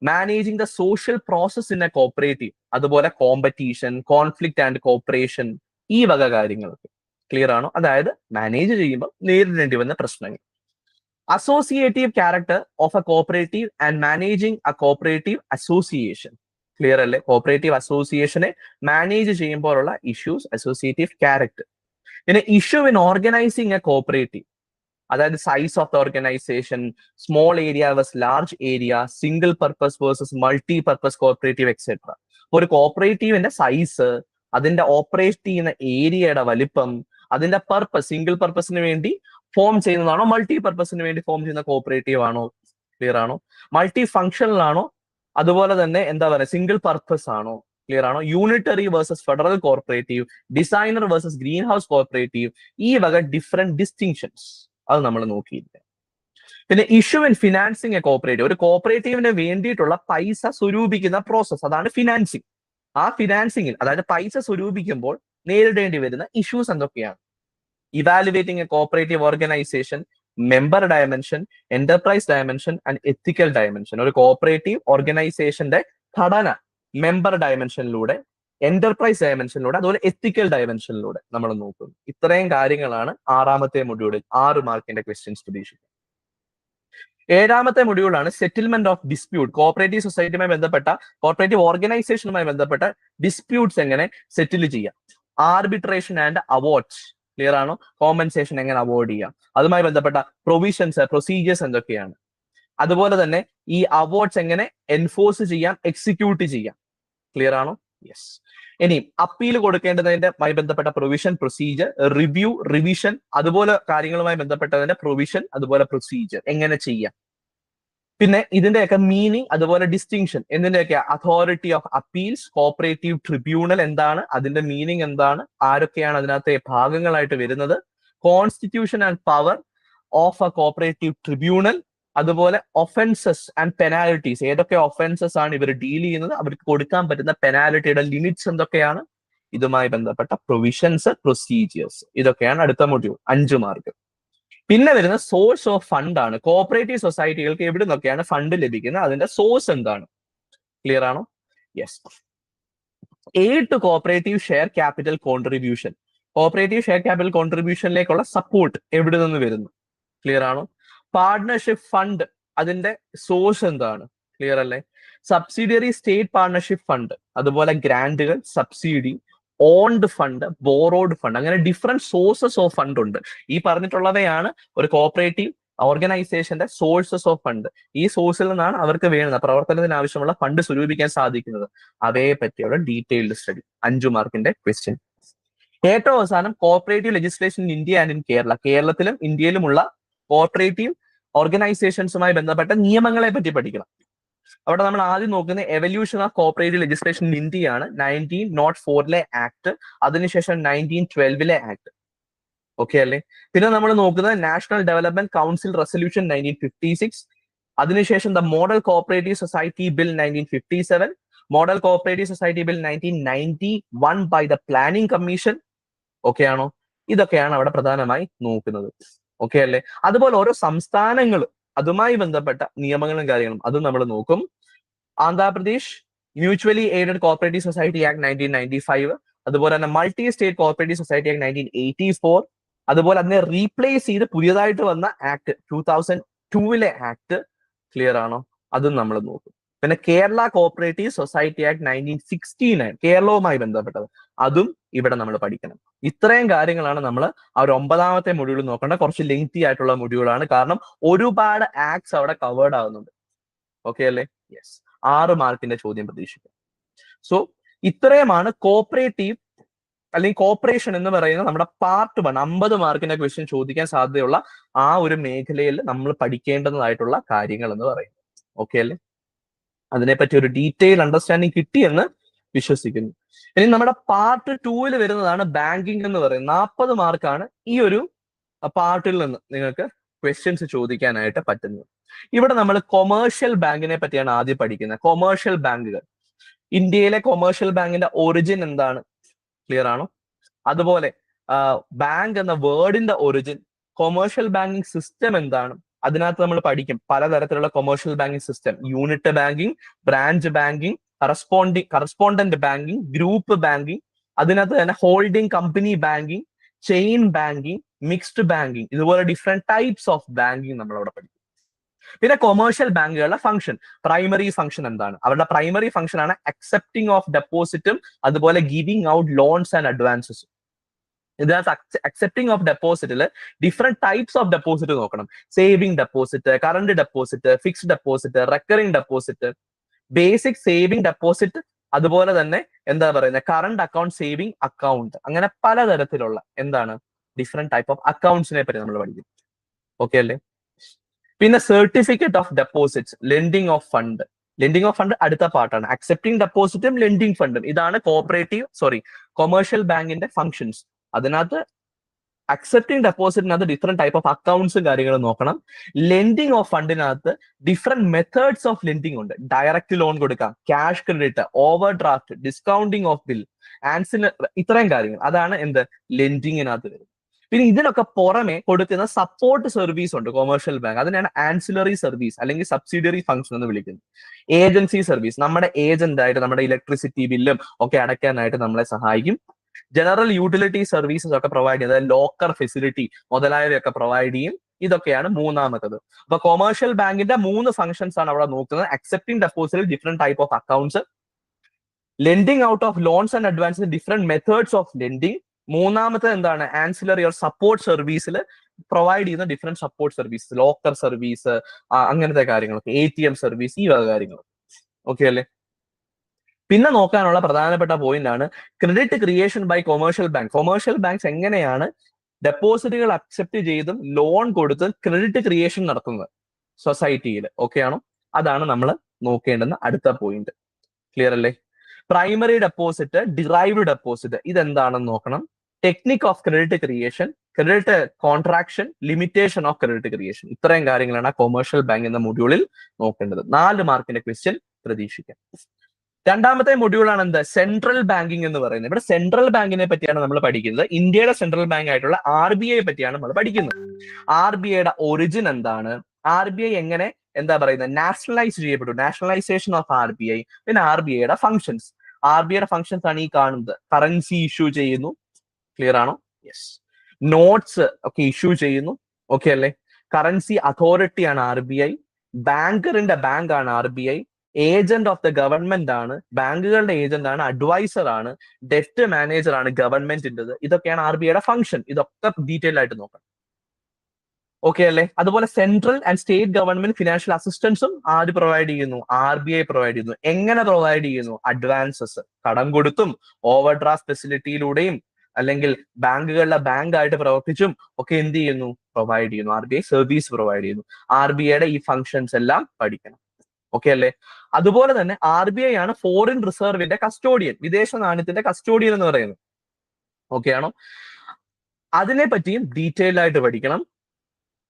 Managing the social process in A cooperative, അതുപോലെ കോമ്പറ്റീഷൻ, കോൺഫ്ലിക്റ്റ് ആൻഡ് കോപ്പറേഷൻ, ഈ വക കാര്യങ്ങളൊക്കെ. ക്ലിയർ ആണോ? അതായത് മാനേജ് ചെയ്യുമ്പോൾ നേരിടേണ്ടി വന്ന പ്രശ്നങ്ങൾ. Associative character of a cooperative and managing a cooperative association. Clear അല്ലേ? കോപ്പറേറ്റീവ് അസോസിയേഷനെ മാനേജ് ചെയ്യുമ്പോഴുള്ള ഇഷ്യൂസ്, അസോസിയേറ്റീവ് ക്യാരക്ടർ. പിന്നെ issue in organising a cooperative, അതായത് size of the organisation, small area versus large area, single purpose versus multi purpose cooperative etcetera. ഒരു കോപ്പറേറ്റീവിന്റെ size, അതിന്റെ operate ചെയ്യുന്ന ഏരിയയുടെ വലിപ്പം, അതിന്റെ പർപ്പസ്, സിംഗിൾ പർപ്പസിന് വേണ്ടി ഫോം ചെയ്യുന്നതാണോ, മൾട്ടി പർപ്പസിന് വേണ്ടി ഫോം ചെയ്യുന്ന കോപ്പറേറ്റീവ് ആണോ? ക്ലിയർ ആണോ? മൾട്ടി ഫങ്ഷണൽ ആണോ, അതുപോലെ തന്നെ സിംഗിൾ പർപ്പസ് ആണോ? ക്ലിയർ ആണോ? Unitary versus federal corporative, designer versus green house corporative, ഈ വക ഡിഫറെന്റ് ഡിസ്റ്റിങ്ഷൻസ് അത് നമ്മൾ നോക്കിയില്ല. പിന്നെ issue in financing A cooperative, ഒരു കോപ്പറേറ്റീവിന് വേണ്ടിയിട്ടുള്ള പൈസ സ്വരൂപിക്കുന്ന പ്രോസസ്, അതാണ് ഫിനാൻസിങ്. ആ ഫിനാൻസിങ്ങിൽ, അതായത് പൈസ സ്വരൂപിക്കുമ്പോൾ നേരിടേണ്ടി വരുന്ന ഇഷ്യൂസ് എന്തൊക്കെയാണ്? Evaluating A cooperative organisation, member dimension, enterprise dimension and ethical dimension. ഒരു കോപ്പറേറ്റീവ് ഓർഗനൈസേഷന്റെ ഘടന മെമ്പർ ഡയമെൻഷനിലൂടെ, എന്റർപ്രൈസ് ഡയമെൻഷനിലൂടെ, അതുപോലെ എത്തിക്കൽ ഡയമെൻഷനിലൂടെ നമ്മൾ നോക്കുന്നു. ഇത്രയും കാര്യങ്ങളാണ് 6ാമത്തെ മൊഡ്യൂളിൽ 6 മാർക്കിന്റെ ക്വസ്റ്റ്യൻസ് പ്രതീക്ഷിക്കുന്നത്. 7ാമത്തെ മൊഡ്യൂളാണ് സെറ്റിൽമെന്റ് ഓഫ് ഡിസ്പ്യൂട്ട്. കോപ്പറേറ്റീവ് സൊസൈറ്റിയുമായി ബന്ധപ്പെട്ട, കോപ്പറേറ്റീവ് ഓർഗനൈസേഷനുമായി ബന്ധപ്പെട്ട ഡിസ്പ്യൂട്ട്സ് എങ്ങനെ സെറ്റിൽ ചെയ്യാം, ആർബിട്രേഷൻ ആൻഡ് അവാർഡ്സ്. ക്ലിയർ ആണോ? കോമ്പൻസേഷൻ എങ്ങനെ അവോയ്ഡ് ചെയ്യാം, അതുമായി ബന്ധപ്പെട്ട പ്രൊവിഷൻസ്, പ്രൊസീജിയേഴ്സ് എന്തൊക്കെയാണ്, അതുപോലെ തന്നെ ഈ അവാർഡ്സ് എങ്ങനെ എൻഫോഴ്സ് ചെയ്യാം, എക്സിക്യൂട്ട് ചെയ്യാം. ക്ലിയർ ആണോ? യെസ്. ഇനി അപ്പീൽ കൊടുക്കേണ്ടതിന്റെമായി ബന്ധപ്പെട്ട പ്രൊവിഷൻ, പ്രൊസീജിയർ, റിവ്യൂ, റിവിഷൻ, അതുപോലെ കാര്യങ്ങളുമായി ബന്ധപ്പെട്ടതിന്റെ പ്രൊവിഷൻ, അതുപോലെ പ്രൊസീജിയർ എങ്ങനെ ചെയ്യാം. പിന്നെ ഇതിന്റെയൊക്കെ മീനിങ് അതുപോലെ ഡിസ്റ്റിങ്ഷൻ എന്തിന്റെയൊക്കെ authority of appeals cooperative tribunal എന്താണ്, അതിന്റെ മീനിങ് എന്താണ്, ആരൊക്കെയാണ് അതിനകത്തെ ഭാഗങ്ങളായിട്ട് വരുന്നത്, constitution and power of a cooperative tribunal, അതുപോലെ ഒഫൻസസ് ആൻഡ് പെനാലിറ്റീസ്, ഏതൊക്കെ ഒഫൻസസ് ആണ് ഇവർ ഡീൽ ചെയ്യുന്നത്, അവർക്ക് കൊടുക്കാൻ പറ്റുന്ന പെനാലിറ്റിയുടെ ലിമിറ്റ്സ് എന്തൊക്കെയാണ്, ഇതുമായി ബന്ധപ്പെട്ട പ്രൊവിഷൻസ് പ്രൊസീജിയേഴ്സ്, ഇതൊക്കെയാണ് അടുത്ത മൊഡ്യൂൾ 5 മാർക്ക്. പിന്നെ വരുന്ന സോഴ്സ് ഓഫ് ഫണ്ട് ആണ്. കോപ്പറേറ്റീവ് സൊസൈറ്റികൾക്ക് എവിടെ നിന്നൊക്കെയാണ് ഫണ്ട് ലഭിക്കുന്നത്, അതിന്റെ സോഴ്സ് എന്താണ്, ക്ലിയർ ആണോ? Yes. Aid cooperative share capital contribution, cooperative share capital കോൺട്രിബ്യൂഷനിലേക്കുള്ള സപ്പോർട്ട് എവിടെ നിന്ന് വരുന്നു, ക്ലിയർ ആണോ? പാർട്ണർഷിപ്പ് ഫണ്ട്, അതിന്റെ സോഴ്സ് എന്താണ്, ക്ലിയർ അല്ലേ? സബ്സിഡിയറി സ്റ്റേറ്റ് പാർട്ണർഷിപ്പ് ഫണ്ട്, അതുപോലെ ഗ്രാന്റുകൾ, subsidy, owned fund, borrowed fund, അങ്ങനെ ഡിഫറെന്റ് സോഴ്സസ് ഓഫ് ഫണ്ട് ഉണ്ട്. ഈ പറഞ്ഞിട്ടുള്ളവയാണ് ഒരു കോപ്പറേറ്റീവ് ഓർഗനൈസേഷന്റെ സോഴ്സസ് ഓഫ് ഫണ്ട്. ഈ സോഴ്സിൽ നിന്നാണ് അവർക്ക് വേണ്ടുന്ന പ്രവർത്തനത്തിന് ആവശ്യമുള്ള ഫണ്ട് സ്വരൂപിക്കാൻ സാധിക്കുന്നത്. അവയെ പറ്റിയുള്ള ഡീറ്റെയിൽഡ് സ്റ്റഡി, 5 മാർക്കിന്റെ ക്വസ്റ്റ്യൻ. ഏറ്റവും അവസാനം cooperative legislation in India and in Kerala, കേരളത്തിലും ഇന്ത്യയിലുമുള്ള കോപ്പറേറ്റീവ് ഓർഗനൈസേഷൻസുമായി ബന്ധപ്പെട്ട നിയമങ്ങളെ പറ്റി പഠിക്കണം. അവിടെ നമ്മൾ ആദ്യം നോക്കുന്ന evolution of cooperative legislation in India ആണ്, 1904 ആക്ട്, അതിനുശേഷം 1912 ആക്ട്. ഓക്കെ അല്ലേ? പിന്നെ നമ്മൾ നോക്കുന്നത് നാഷണൽ ഡെവലപ്മെന്റ് കൗൺസിൽ റെസൊല്യൂഷൻ 1956, അതിനുശേഷം the model cooperative society bill 1957, model cooperative society bill 1991 by the Planning Commission. Okay ആണോ? ഇതൊക്കെയാണ് അവിടെ പ്രധാനമായി നോക്കുന്നത്. ഓക്കെ അല്ലേ? അതുപോലെ ഓരോ സംസ്ഥാനങ്ങൾ അതുമായി ബന്ധപ്പെട്ട നിയമങ്ങളും കാര്യങ്ങളും അതും നമ്മൾ നോക്കും. Andhra Pradesh mutually aided cooperative society act 1995, അതുപോലെ തന്നെ multi state cooperative society act 1984, അതുപോലെ അതിനെ റീപ്ലേസ് ചെയ്ത് പുതിയതായിട്ട് വന്ന ആക്ട് 2002 ആക്ട്, ക്ലിയർ ആണോ? അതും നമ്മൾ നോക്കും. പിന്നെ കേരള കോപ്പറേറ്റീവ് സൊസൈറ്റി ആക്ട് 1969, കേരളവുമായി ബന്ധപ്പെട്ടത്, അതും ഇവിടെ നമ്മൾ പഠിക്കണം. ഇത്രയും കാര്യങ്ങളാണ് നമ്മൾ ആ ഒരു 9ാമത്തെ മൊഡ്യൂൾ നോക്കേണ്ട. കുറച്ച് ലെങ്തി ആയിട്ടുള്ള മൊഡ്യൂളാണ്, കാരണം ഒരുപാട് ആക്ട്സ് അവിടെ കവേർഡ് ആവുന്നുണ്ട്. ഓക്കെ അല്ലേ? യെസ്. 6 മാർക്കിന്റെ ചോദ്യം പ്രതീക്ഷിക്കാം. സോ ഇത്രയുമാണ് കോപ്പറേറ്റീവ് അല്ലെങ്കിൽ കോപ്പറേഷൻ എന്ന് പറയുന്ന നമ്മുടെ പാർട്ട് 1, 50 മാർക്കിന്റെ ക്വസ്റ്റ്യൻ ചോദിക്കാൻ സാധ്യതയുള്ള ആ ഒരു മേഖലയിൽ നമ്മൾ പഠിക്കേണ്ടതായിട്ടുള്ള കാര്യങ്ങൾ എന്ന് പറയുന്നത്. ഓക്കെ അല്ലേ? അതിനെപ്പറ്റി ഒരു ഡീറ്റെയിൽ അണ്ടർസ്റ്റാൻഡിങ് കിട്ടിയെന്ന് വിശ്വസിക്കുന്നു. ഇനി നമ്മുടെ പാർട്ട് 2 വരുന്നതാണ് ബാങ്കിങ് എന്ന് പറയുന്നത്. 40 മാർക്കാണ് ഈ ഒരു പാർട്ടിൽ നിന്ന് നിങ്ങൾക്ക് ക്വസ്റ്റ്യൻസ് ചോദിക്കാനായിട്ട് പറ്റുന്നത്. ഇവിടെ നമ്മൾ കൊമേഴ്ഷ്യൽ ബാങ്കിനെ പറ്റിയാണ് ആദ്യം പഠിക്കുന്നത്. കൊമേഴ്ഷ്യൽ ബാങ്കുകൾ, ഇന്ത്യയിലെ കൊമേഴ്ഷ്യൽ ബാങ്കിന്റെ ഒറിജിൻ എന്താണ്, ക്ലിയർ ആണോ? അതുപോലെ ബാങ്ക് എന്ന വേർഡിന്റെ ഒറിജിൻ, കൊമേഴ്ഷ്യൽ ബാങ്കിങ് സിസ്റ്റം എന്താണ്, അതിനകത്ത് നമ്മൾ പഠിക്കും പലതരത്തിലുള്ള commercial banking system, unit banking, branch banking, correspondent banking, group banking, അതിനകത്ത് തന്നെ holding company banking, chain banking, mixed banking, ഇതുപോലെ ഡിഫറെന്റ് ടൈപ്സ് ഓഫ് ബാങ്കിങ് നമ്മൾ അവിടെ പഠിക്കും. പിന്നെ കൊമേഴ്ഷ്യൽ ബാങ്കുകളുടെ ഫംഗ്ഷൻ, പ്രൈമറി ഫംഗ്ഷൻ എന്താണ്, അവരുടെ പ്രൈമറി ഫംഗ്ഷൻ ആണ് അക്സെപ്റ്റിംഗ് ഓഫ് ഡെപ്പോസിറ്റും അതുപോലെ ഗിവിംഗ് ഔട്ട് ലോൺസ് ആൻഡ് അഡ്വാൻസസും. ഇതിനകത്ത് അക്സെപ്റ്റിംഗ് ഓഫ് ഡെപ്പോസിറ്റിൽ ഡിഫറെന്റ് ടൈപ്സ് ഓഫ് ഡെപ്പോസിറ്റ് നോക്കണം. Saving deposit, current deposit, fixed deposit, recurring deposit, basic saving deposit, അതുപോലെ തന്നെ എന്താ പറയുന്നത് കറണ്ട് അക്കൗണ്ട്, സേവിംഗ് അക്കൗണ്ട്, അങ്ങനെ പലതരത്തിലുള്ള എന്താണ് ഡിഫറെന്റ് ടൈപ്പ് ഓഫ് അക്കൗണ്ട്സിനെ പറ്റി നമ്മൾ പഠിക്കും. ഓക്കെ അല്ലേ? പിന്നെ certificate of deposits, lending of fund. Lending of fund അടുത്ത പാർട്ടാണ്. അക്സെപ്റ്റിംഗ് ഡെപ്പോസിറ്റും ലെൻഡിങ് ഫണ്ടും, ഇതാണ് കൊമേഴ്ഷ്യൽ ബാങ്കിന്റെ ഫംഗ്ഷൻസ്. അതിനകത്ത് അക്സെപ്റ്റിംഗ് ഡെപ്പോസിറ്റിനകത്ത് ഡിഫറെന്റ് ടൈപ്പ് ഓഫ് അക്കൗണ്ട്സും കാര്യങ്ങളും നോക്കണം. ലെൻഡിങ് ഓഫ് ഫണ്ടിനകത്ത് ഡിഫറെന്റ് മെത്തേഡ്സ് ഓഫ് ലെൻഡിങ് ഉണ്ട്. ഡയറക്റ്റ് ലോൺ കൊടുക്കാം, cash credit, overdraft, discounting of bill, ancillary, ഇത്രയും കാര്യങ്ങൾ അതാണ് എന്ത് ലെൻഡിങ്ങിനകത്ത് വരുന്നത്. പിന്നെ ഇതിനൊക്കെ പുറമെ കൊടുക്കുന്ന സപ്പോർട്ട് സർവീസ് ഉണ്ട് കൊമേഴ്ഷ്യൽ ബാങ്ക്, അതിനാണ് ആൻസിലറി സർവീസ് അല്ലെങ്കിൽ സബ്സിഡിയറി ഫംഗ്ഷൻ എന്ന് വിളിക്കുന്നത്. ഏജൻസി സർവീസ്, നമ്മുടെ ഏജന്റ് ആയിട്ട് നമ്മുടെ ഇലക്ട്രിസിറ്റി ബില്ലും ഒക്കെ അടയ്ക്കാനായിട്ട് നമ്മളെ സഹായിക്കും. ജനറൽ യൂട്ടിലിറ്റി സർവീസസ് ഒക്കെ പ്രൊവൈഡ് ചെയ്യുന്നത്, ലോക്കർ ഫെസിലിറ്റി മുതലായവയൊക്കെ പ്രൊവൈഡ് ചെയ്യും. ഇതൊക്കെയാണ് 3ാമത്തത്. അപ്പൊ കൊമേഴ്ഷ്യൽ ബാങ്കിന്റെ 3 ഫംഗ്ഷൻസ് ആണ് അവിടെ നോക്കുന്നത്. Accepting deposit, different type of accounts, lending out of loans and advances, different methods of lending. 3ാമത്തെ എന്താണ് ആൻസിലറി ഓർ സപ്പോർട്ട് സർവീസിൽ പ്രൊവൈഡ് ചെയ്യുന്ന different support service, locker service, അങ്ങനത്തെ കാര്യങ്ങളൊക്കെ, ATM സർവീസ്, ഈ വക കാര്യങ്ങൾ. ഓക്കെ അല്ലേ? പിന്നെ നോക്കാനുള്ള പ്രധാനപ്പെട്ട പോയിന്റ് ആണ് credit creation by commercial bank. Commercial banks എങ്ങനെയാണ് ഡെപ്പോസിറ്റുകൾ അക്സെപ്റ്റ് ചെയ്തും ലോൺ കൊടുത്തും ക്രെഡിറ്റ് ക്രിയേഷൻ നടത്തുന്നത്. സൊസൈറ്റിയിൽ. ഓക്കെ ആണോ? അതാണ് നമ്മൾ നോക്കേണ്ടുന്ന അടുത്ത പോയിന്റ്. ക്ലിയർ അല്ലേ? പ്രൈമറി ഡെപ്പോസിറ്റ്, ഡിറൈവ്ഡ് ഡെപ്പോസിറ്റ്, ഇതെന്താണെന്ന് നോക്കണം. Technique of credit creation, credit contraction, limitation of credit creation, ഇത്രയും കാര്യങ്ങളാണ് കൊമേഴ്ഷ്യൽ ബാങ്ക് എന്ന മൊഡ്യൂളിൽ നോക്കേണ്ടത്. 4 മാർക്കിന്റെ ക്വസ്റ്റ്യൻ പ്രതീക്ഷിക്കാം. രണ്ടാമത്തെ മൊഡ്യൂളാണ് എന്ത്? സെൻട്രൽ ബാങ്കിങ് എന്ന് പറയുന്നത്. ഇവിടെ സെൻട്രൽ ബാങ്കിനെ പറ്റിയാണ് നമ്മൾ പഠിക്കുന്നത്. ഇന്ത്യയുടെ സെൻട്രൽ ബാങ്ക് ആയിട്ടുള്ള RBI പറ്റിയാണ് നമ്മൾ പഠിക്കുന്നത്. RBIയുടെ ഒറിജിൻ എന്താണ്, RBI എങ്ങനെ എന്താ പറയുന്നത് നാഷണലൈസ് ചെയ്യപ്പെട്ടു, നാഷണലൈസേഷൻ ഓഫ് RBI, പിന്നെ RBIയുടെ ഫങ്ഷൻസ്. RBIയുടെ ഫങ്ഷൻസ് ആണ് ഈ കാണുന്നത്. കറൻസി ഇഷ്യൂ ചെയ്യുന്നു, ക്ലിയർ ആണോ? യെസ്. നോട്ട്സ് ഒക്കെ ഇഷ്യൂ ചെയ്യുന്നു, ഓക്കെ അല്ലേ? കറൻസി അതോറിറ്റി ആണ് RBI, ബാങ്കറിന്റെ ബാങ്ക് ആണ് RBI, agent of the government ആണ്, ബാങ്കുകളുടെ ഏജന്റ് ആണ്, അഡ്വൈസർ ആണ്, ഡെറ്റ് മാനേജർ ആണ് ഗവൺമെന്റിൻ്റെത്. ഇതൊക്കെയാണ് RBIയുടെ ഫംഗ്ഷൻ. ഇതൊക്കെ ഡീറ്റെയിൽ ആയിട്ട് നോക്കണം, ഓക്കെ അല്ലേ? അതുപോലെ central and state government financial അസിസ്റ്റൻസും ആര് പ്രൊവൈഡ് ചെയ്യുന്നു? RBI പ്രൊവൈഡ് ചെയ്യുന്നു. എങ്ങനെ പ്രൊവൈഡ് ചെയ്യുന്നു? അഡ്വാൻസസ്, കടം കൊടുത്തും ഓവർ ഡ്രാഫ്റ്റ് ഫെസിലിറ്റിയിലൂടെയും അല്ലെങ്കിൽ ബാങ്കുകളുടെ ബാങ്ക് ആയിട്ട് പ്രവർത്തിച്ചും ഒക്കെ എന്ത് ചെയ്യുന്നു? പ്രൊവൈഡ് ചെയ്യുന്നു. RBI സർവീസ് പ്രൊവൈഡ് ചെയ്യുന്നു. RBIയുടെ ഈ ഫങ്ഷൻസ് എല്ലാം പഠിക്കണം, ഓക്കെ അല്ലേ? അതുപോലെ തന്നെ RBI ആണ് ഫോറിൻ റിസർവിന്റെ കസ്റ്റോഡിയൻ, വിദേശ നാണ്യത്തിന്റെ കസ്റ്റോഡിയൻ എന്ന് പറയുന്നത്, ഓക്കെ ആണോ? അതിനെ പറ്റിയും ഡീറ്റെയിൽ ആയിട്ട് പഠിക്കണം,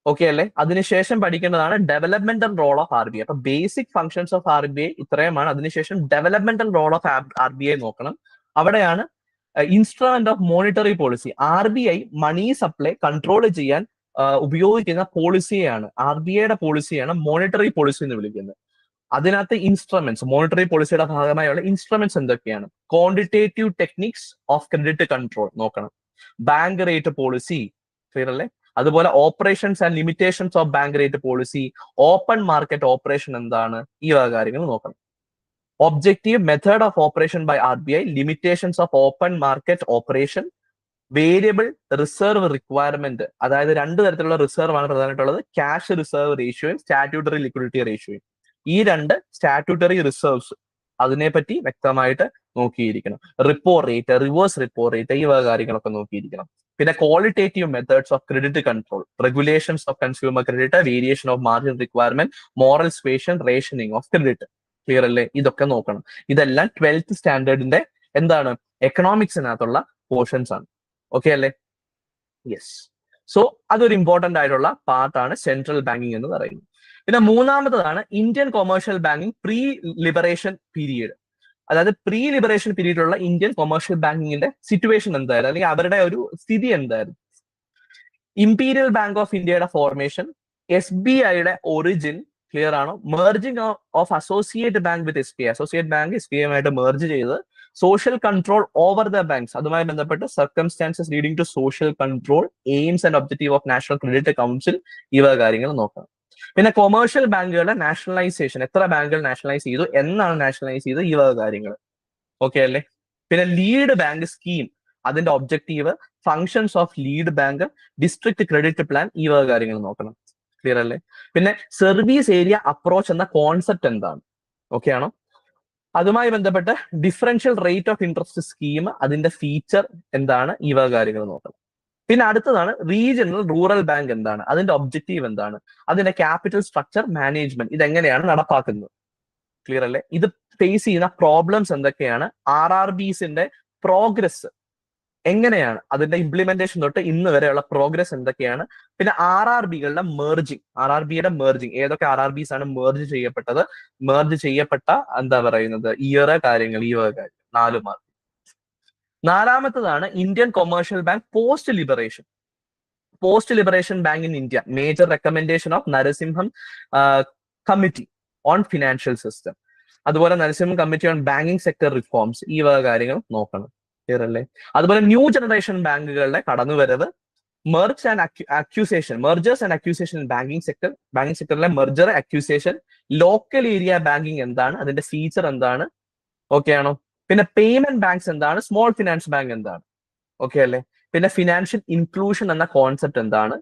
ഓക്കെ അല്ലേ? അതിനുശേഷം പഠിക്കേണ്ടതാണ് ഡെവലപ്മെന്റൽ റോൾ ഓഫ് RBI. അപ്പൊ ബേസിക് ഫങ്ഷൻസ് ഓഫ് RBI ഇത്രയുമാണ്. അതിനുശേഷം ഡെവലപ്മെന്റൽ റോൾ ഓഫ് RBI നോക്കണം. അവിടെയാണ് instrument of monetary policy. RBI money supply control ചെയ്യാൻ ഉപയോഗിക്കുന്ന പോളിസിയാണ്, RBIയുടെ പോളിസിയാണ് മോണിറ്ററി പോളിസി എന്ന് വിളിക്കുന്നത്. അതിനകത്ത് ഇൻസ്ട്രുമെന്റ്സ്, മോണിറ്ററി പോളിസിയുടെ ഭാഗമായുള്ള ഇൻസ്ട്രുമെന്റ്സ് എന്തൊക്കെയാണ്? Quantitative techniques of credit control നോക്കണം, ബാങ്ക് റേറ്റ് പോളിസി, ക്ലിയർ അല്ലേ? അതുപോലെ operations and limitations of bank rate policy, open market operation എന്താണ്, ഈ വക കാര്യങ്ങൾ നോക്കണം. Objective method of operation by RBI, limitations of open market operation, variable reserve requirement, അതായത് 2 തരത്തിലുള്ള റിസർവ് ആണ് പ്രധാനമായിട്ടുള്ളത്, ക്യാഷ് റിസർവ് റേഷ്യോയും സ്റ്റാറ്റ്യൂട്ടറി ലിക്വിഡിറ്റി റേഷ്യോയും. ഈ 2 സ്റ്റാറ്റ്യൂട്ടറി റിസർവ്സ് അതിനെപ്പറ്റി വ്യക്തമായിട്ട് നോക്കിയിരിക്കണം. Repo rate, reverse repo rate, ഈ വക കാര്യങ്ങളൊക്കെ നോക്കിയിരിക്കണം. പിന്നെ qualitative methods of credit control, regulations of consumer credit, variation of margin requirement, moral suasion, rationing of credit, clear അല്ലേ? ഇതൊക്കെ നോക്കണം. ഇതെല്ലാം 12th സ്റ്റാൻഡേർഡിന്റെ എന്താണ് എക്കണോമിക്സിനകത്തുള്ള പോർഷൻസ് ആണ്, ഓക്കെ അല്ലേ? യെസ്. സോ അതൊരു ഇമ്പോർട്ടന്റ് ആയിട്ടുള്ള പാർട്ടാണ് സെൻട്രൽ ബാങ്കിങ് എന്ന് പറയുന്നത്. പിന്നെ മൂന്നാമത്തതാണ് Indian commercial banking pre liberation period. അതായത് പ്രീ ലിബറേഷൻ പീരീഡിലുള്ള ഇന്ത്യൻ കൊമേഴ്ഷ്യൽ ബാങ്കിങ്ങിന്റെ സിറ്റുവേഷൻ എന്തായിരുന്നു, അല്ലെങ്കിൽ അവരുടെ ഒരു സ്ഥിതി എന്തായിരുന്നു? ഇംപീരിയൽ ബാങ്ക് ഓഫ് ഇന്ത്യയുടെ ഫോർമേഷൻ, SBIയുടെ ഒറിജിൻ, ക്ലിയർ ആണോ? Merging of associate bank with SBI, associate bank SBI ആയിട്ട് മെർജ് ചെയ്ത് social control over the banks, അതുമായി ബന്ധപ്പെട്ട് circumstances leading to social control, aims and objective of National Credit Council, ഇവ കാര്യങ്ങൾ നോക്കണം. പിന്നെ കൊമേഴ്ഷ്യൽ ബാങ്കുകളുടെ നാഷണലൈസേഷൻ, എത്ര ബാങ്കുകൾ നാഷണലൈസ് ചെയ്തു, എന്നാണ് നാഷണലൈസ് ചെയ്തത്, ഈ വക കാര്യങ്ങൾ, ഓക്കെ അല്ലേ? പിന്നെ ലീഡ് ബാങ്ക് സ്കീം, അതിന്റെ objective, functions of lead bank, district credit plan, ഈ വക കാര്യങ്ങൾ നോക്കണം, ക്ലിയർ അല്ലേ? പിന്നെ സർവീസ് ഏരിയ അപ്രോച്ച് എന്ന കോൺസെപ്റ്റ് എന്താണ്, ഓക്കെ ആണോ? അതുമായി ബന്ധപ്പെട്ട് differential rate of interest scheme, അതിന്റെ ഫീച്ചർ എന്താണ്, ഈ വക കാര്യങ്ങൾ നോക്കണം. പിന്നെ അടുത്തതാണ് റീജിയണൽ റൂറൽ ബാങ്ക് എന്താണ്, അതിന്റെ ഒബ്ജക്റ്റീവ് എന്താണ്, അതിന്റെ ക്യാപിറ്റൽ സ്ട്രക്ചർ മാനേജ്മെന്റ്, ഇതെങ്ങനെയാണ് നടപ്പാക്കുന്നത്, ക്ലിയർ അല്ലേ? ഇത് ഫേസ് ചെയ്യുന്ന പ്രോബ്ലംസ് എന്തൊക്കെയാണ്, RRBസിന്റെ പ്രോഗ്രസ് എങ്ങനെയാണ്, അതിന്റെ ഇംപ്ലിമെന്റേഷൻ തൊട്ട് ഇന്ന് വരെയുള്ള പ്രോഗ്രസ് എന്തൊക്കെയാണ്, പിന്നെ RRBകളുടെ മെർജിങ്, RRBയുടെ മെർജിങ്, ഏതൊക്കെ RRBs ആണ് മെർജ് ചെയ്യപ്പെട്ടത്, മെർജ് ചെയ്യപ്പെട്ട എന്താ പറയുന്നത് ഇയർ, കാര്യങ്ങൾ, ഈ വക കാര്യം, 4 മാർക്ക്. നാലാമത്തതാണ് Indian commercial bank post liberation. Post liberation bank in India, major recommendation of Narasimham committee on financial system, അതുപോലെ Narasimham committee on banking sector reforms, ഈ വക കാര്യങ്ങൾ നോക്കണം, ക്ലിയർ അല്ലേ? അതുപോലെ ന്യൂ ജനറേഷൻ ബാങ്കുകളുടെ കടന്നുവരവ്, merge and acquisition, mergers and acquisition in banking sector, banking സെക്ടറിലെ merger, acquisition, local area banking എന്താണ്, അതിന്റെ ഫീച്ചർ എന്താണ്, ഓക്കെ ആണോ? പിന്നെ പേയ്മെന്റ് ബാങ്ക്സ് എന്താണ്, സ്മോൾ ഫിനാൻസ് ബാങ്ക് എന്താണ്, ഓക്കെ അല്ലേ? പിന്നെ ഫിനാൻഷ്യൽ ഇൻക്ലൂഷൻ എന്ന കോൺസെപ്റ്റ് എന്താണ്,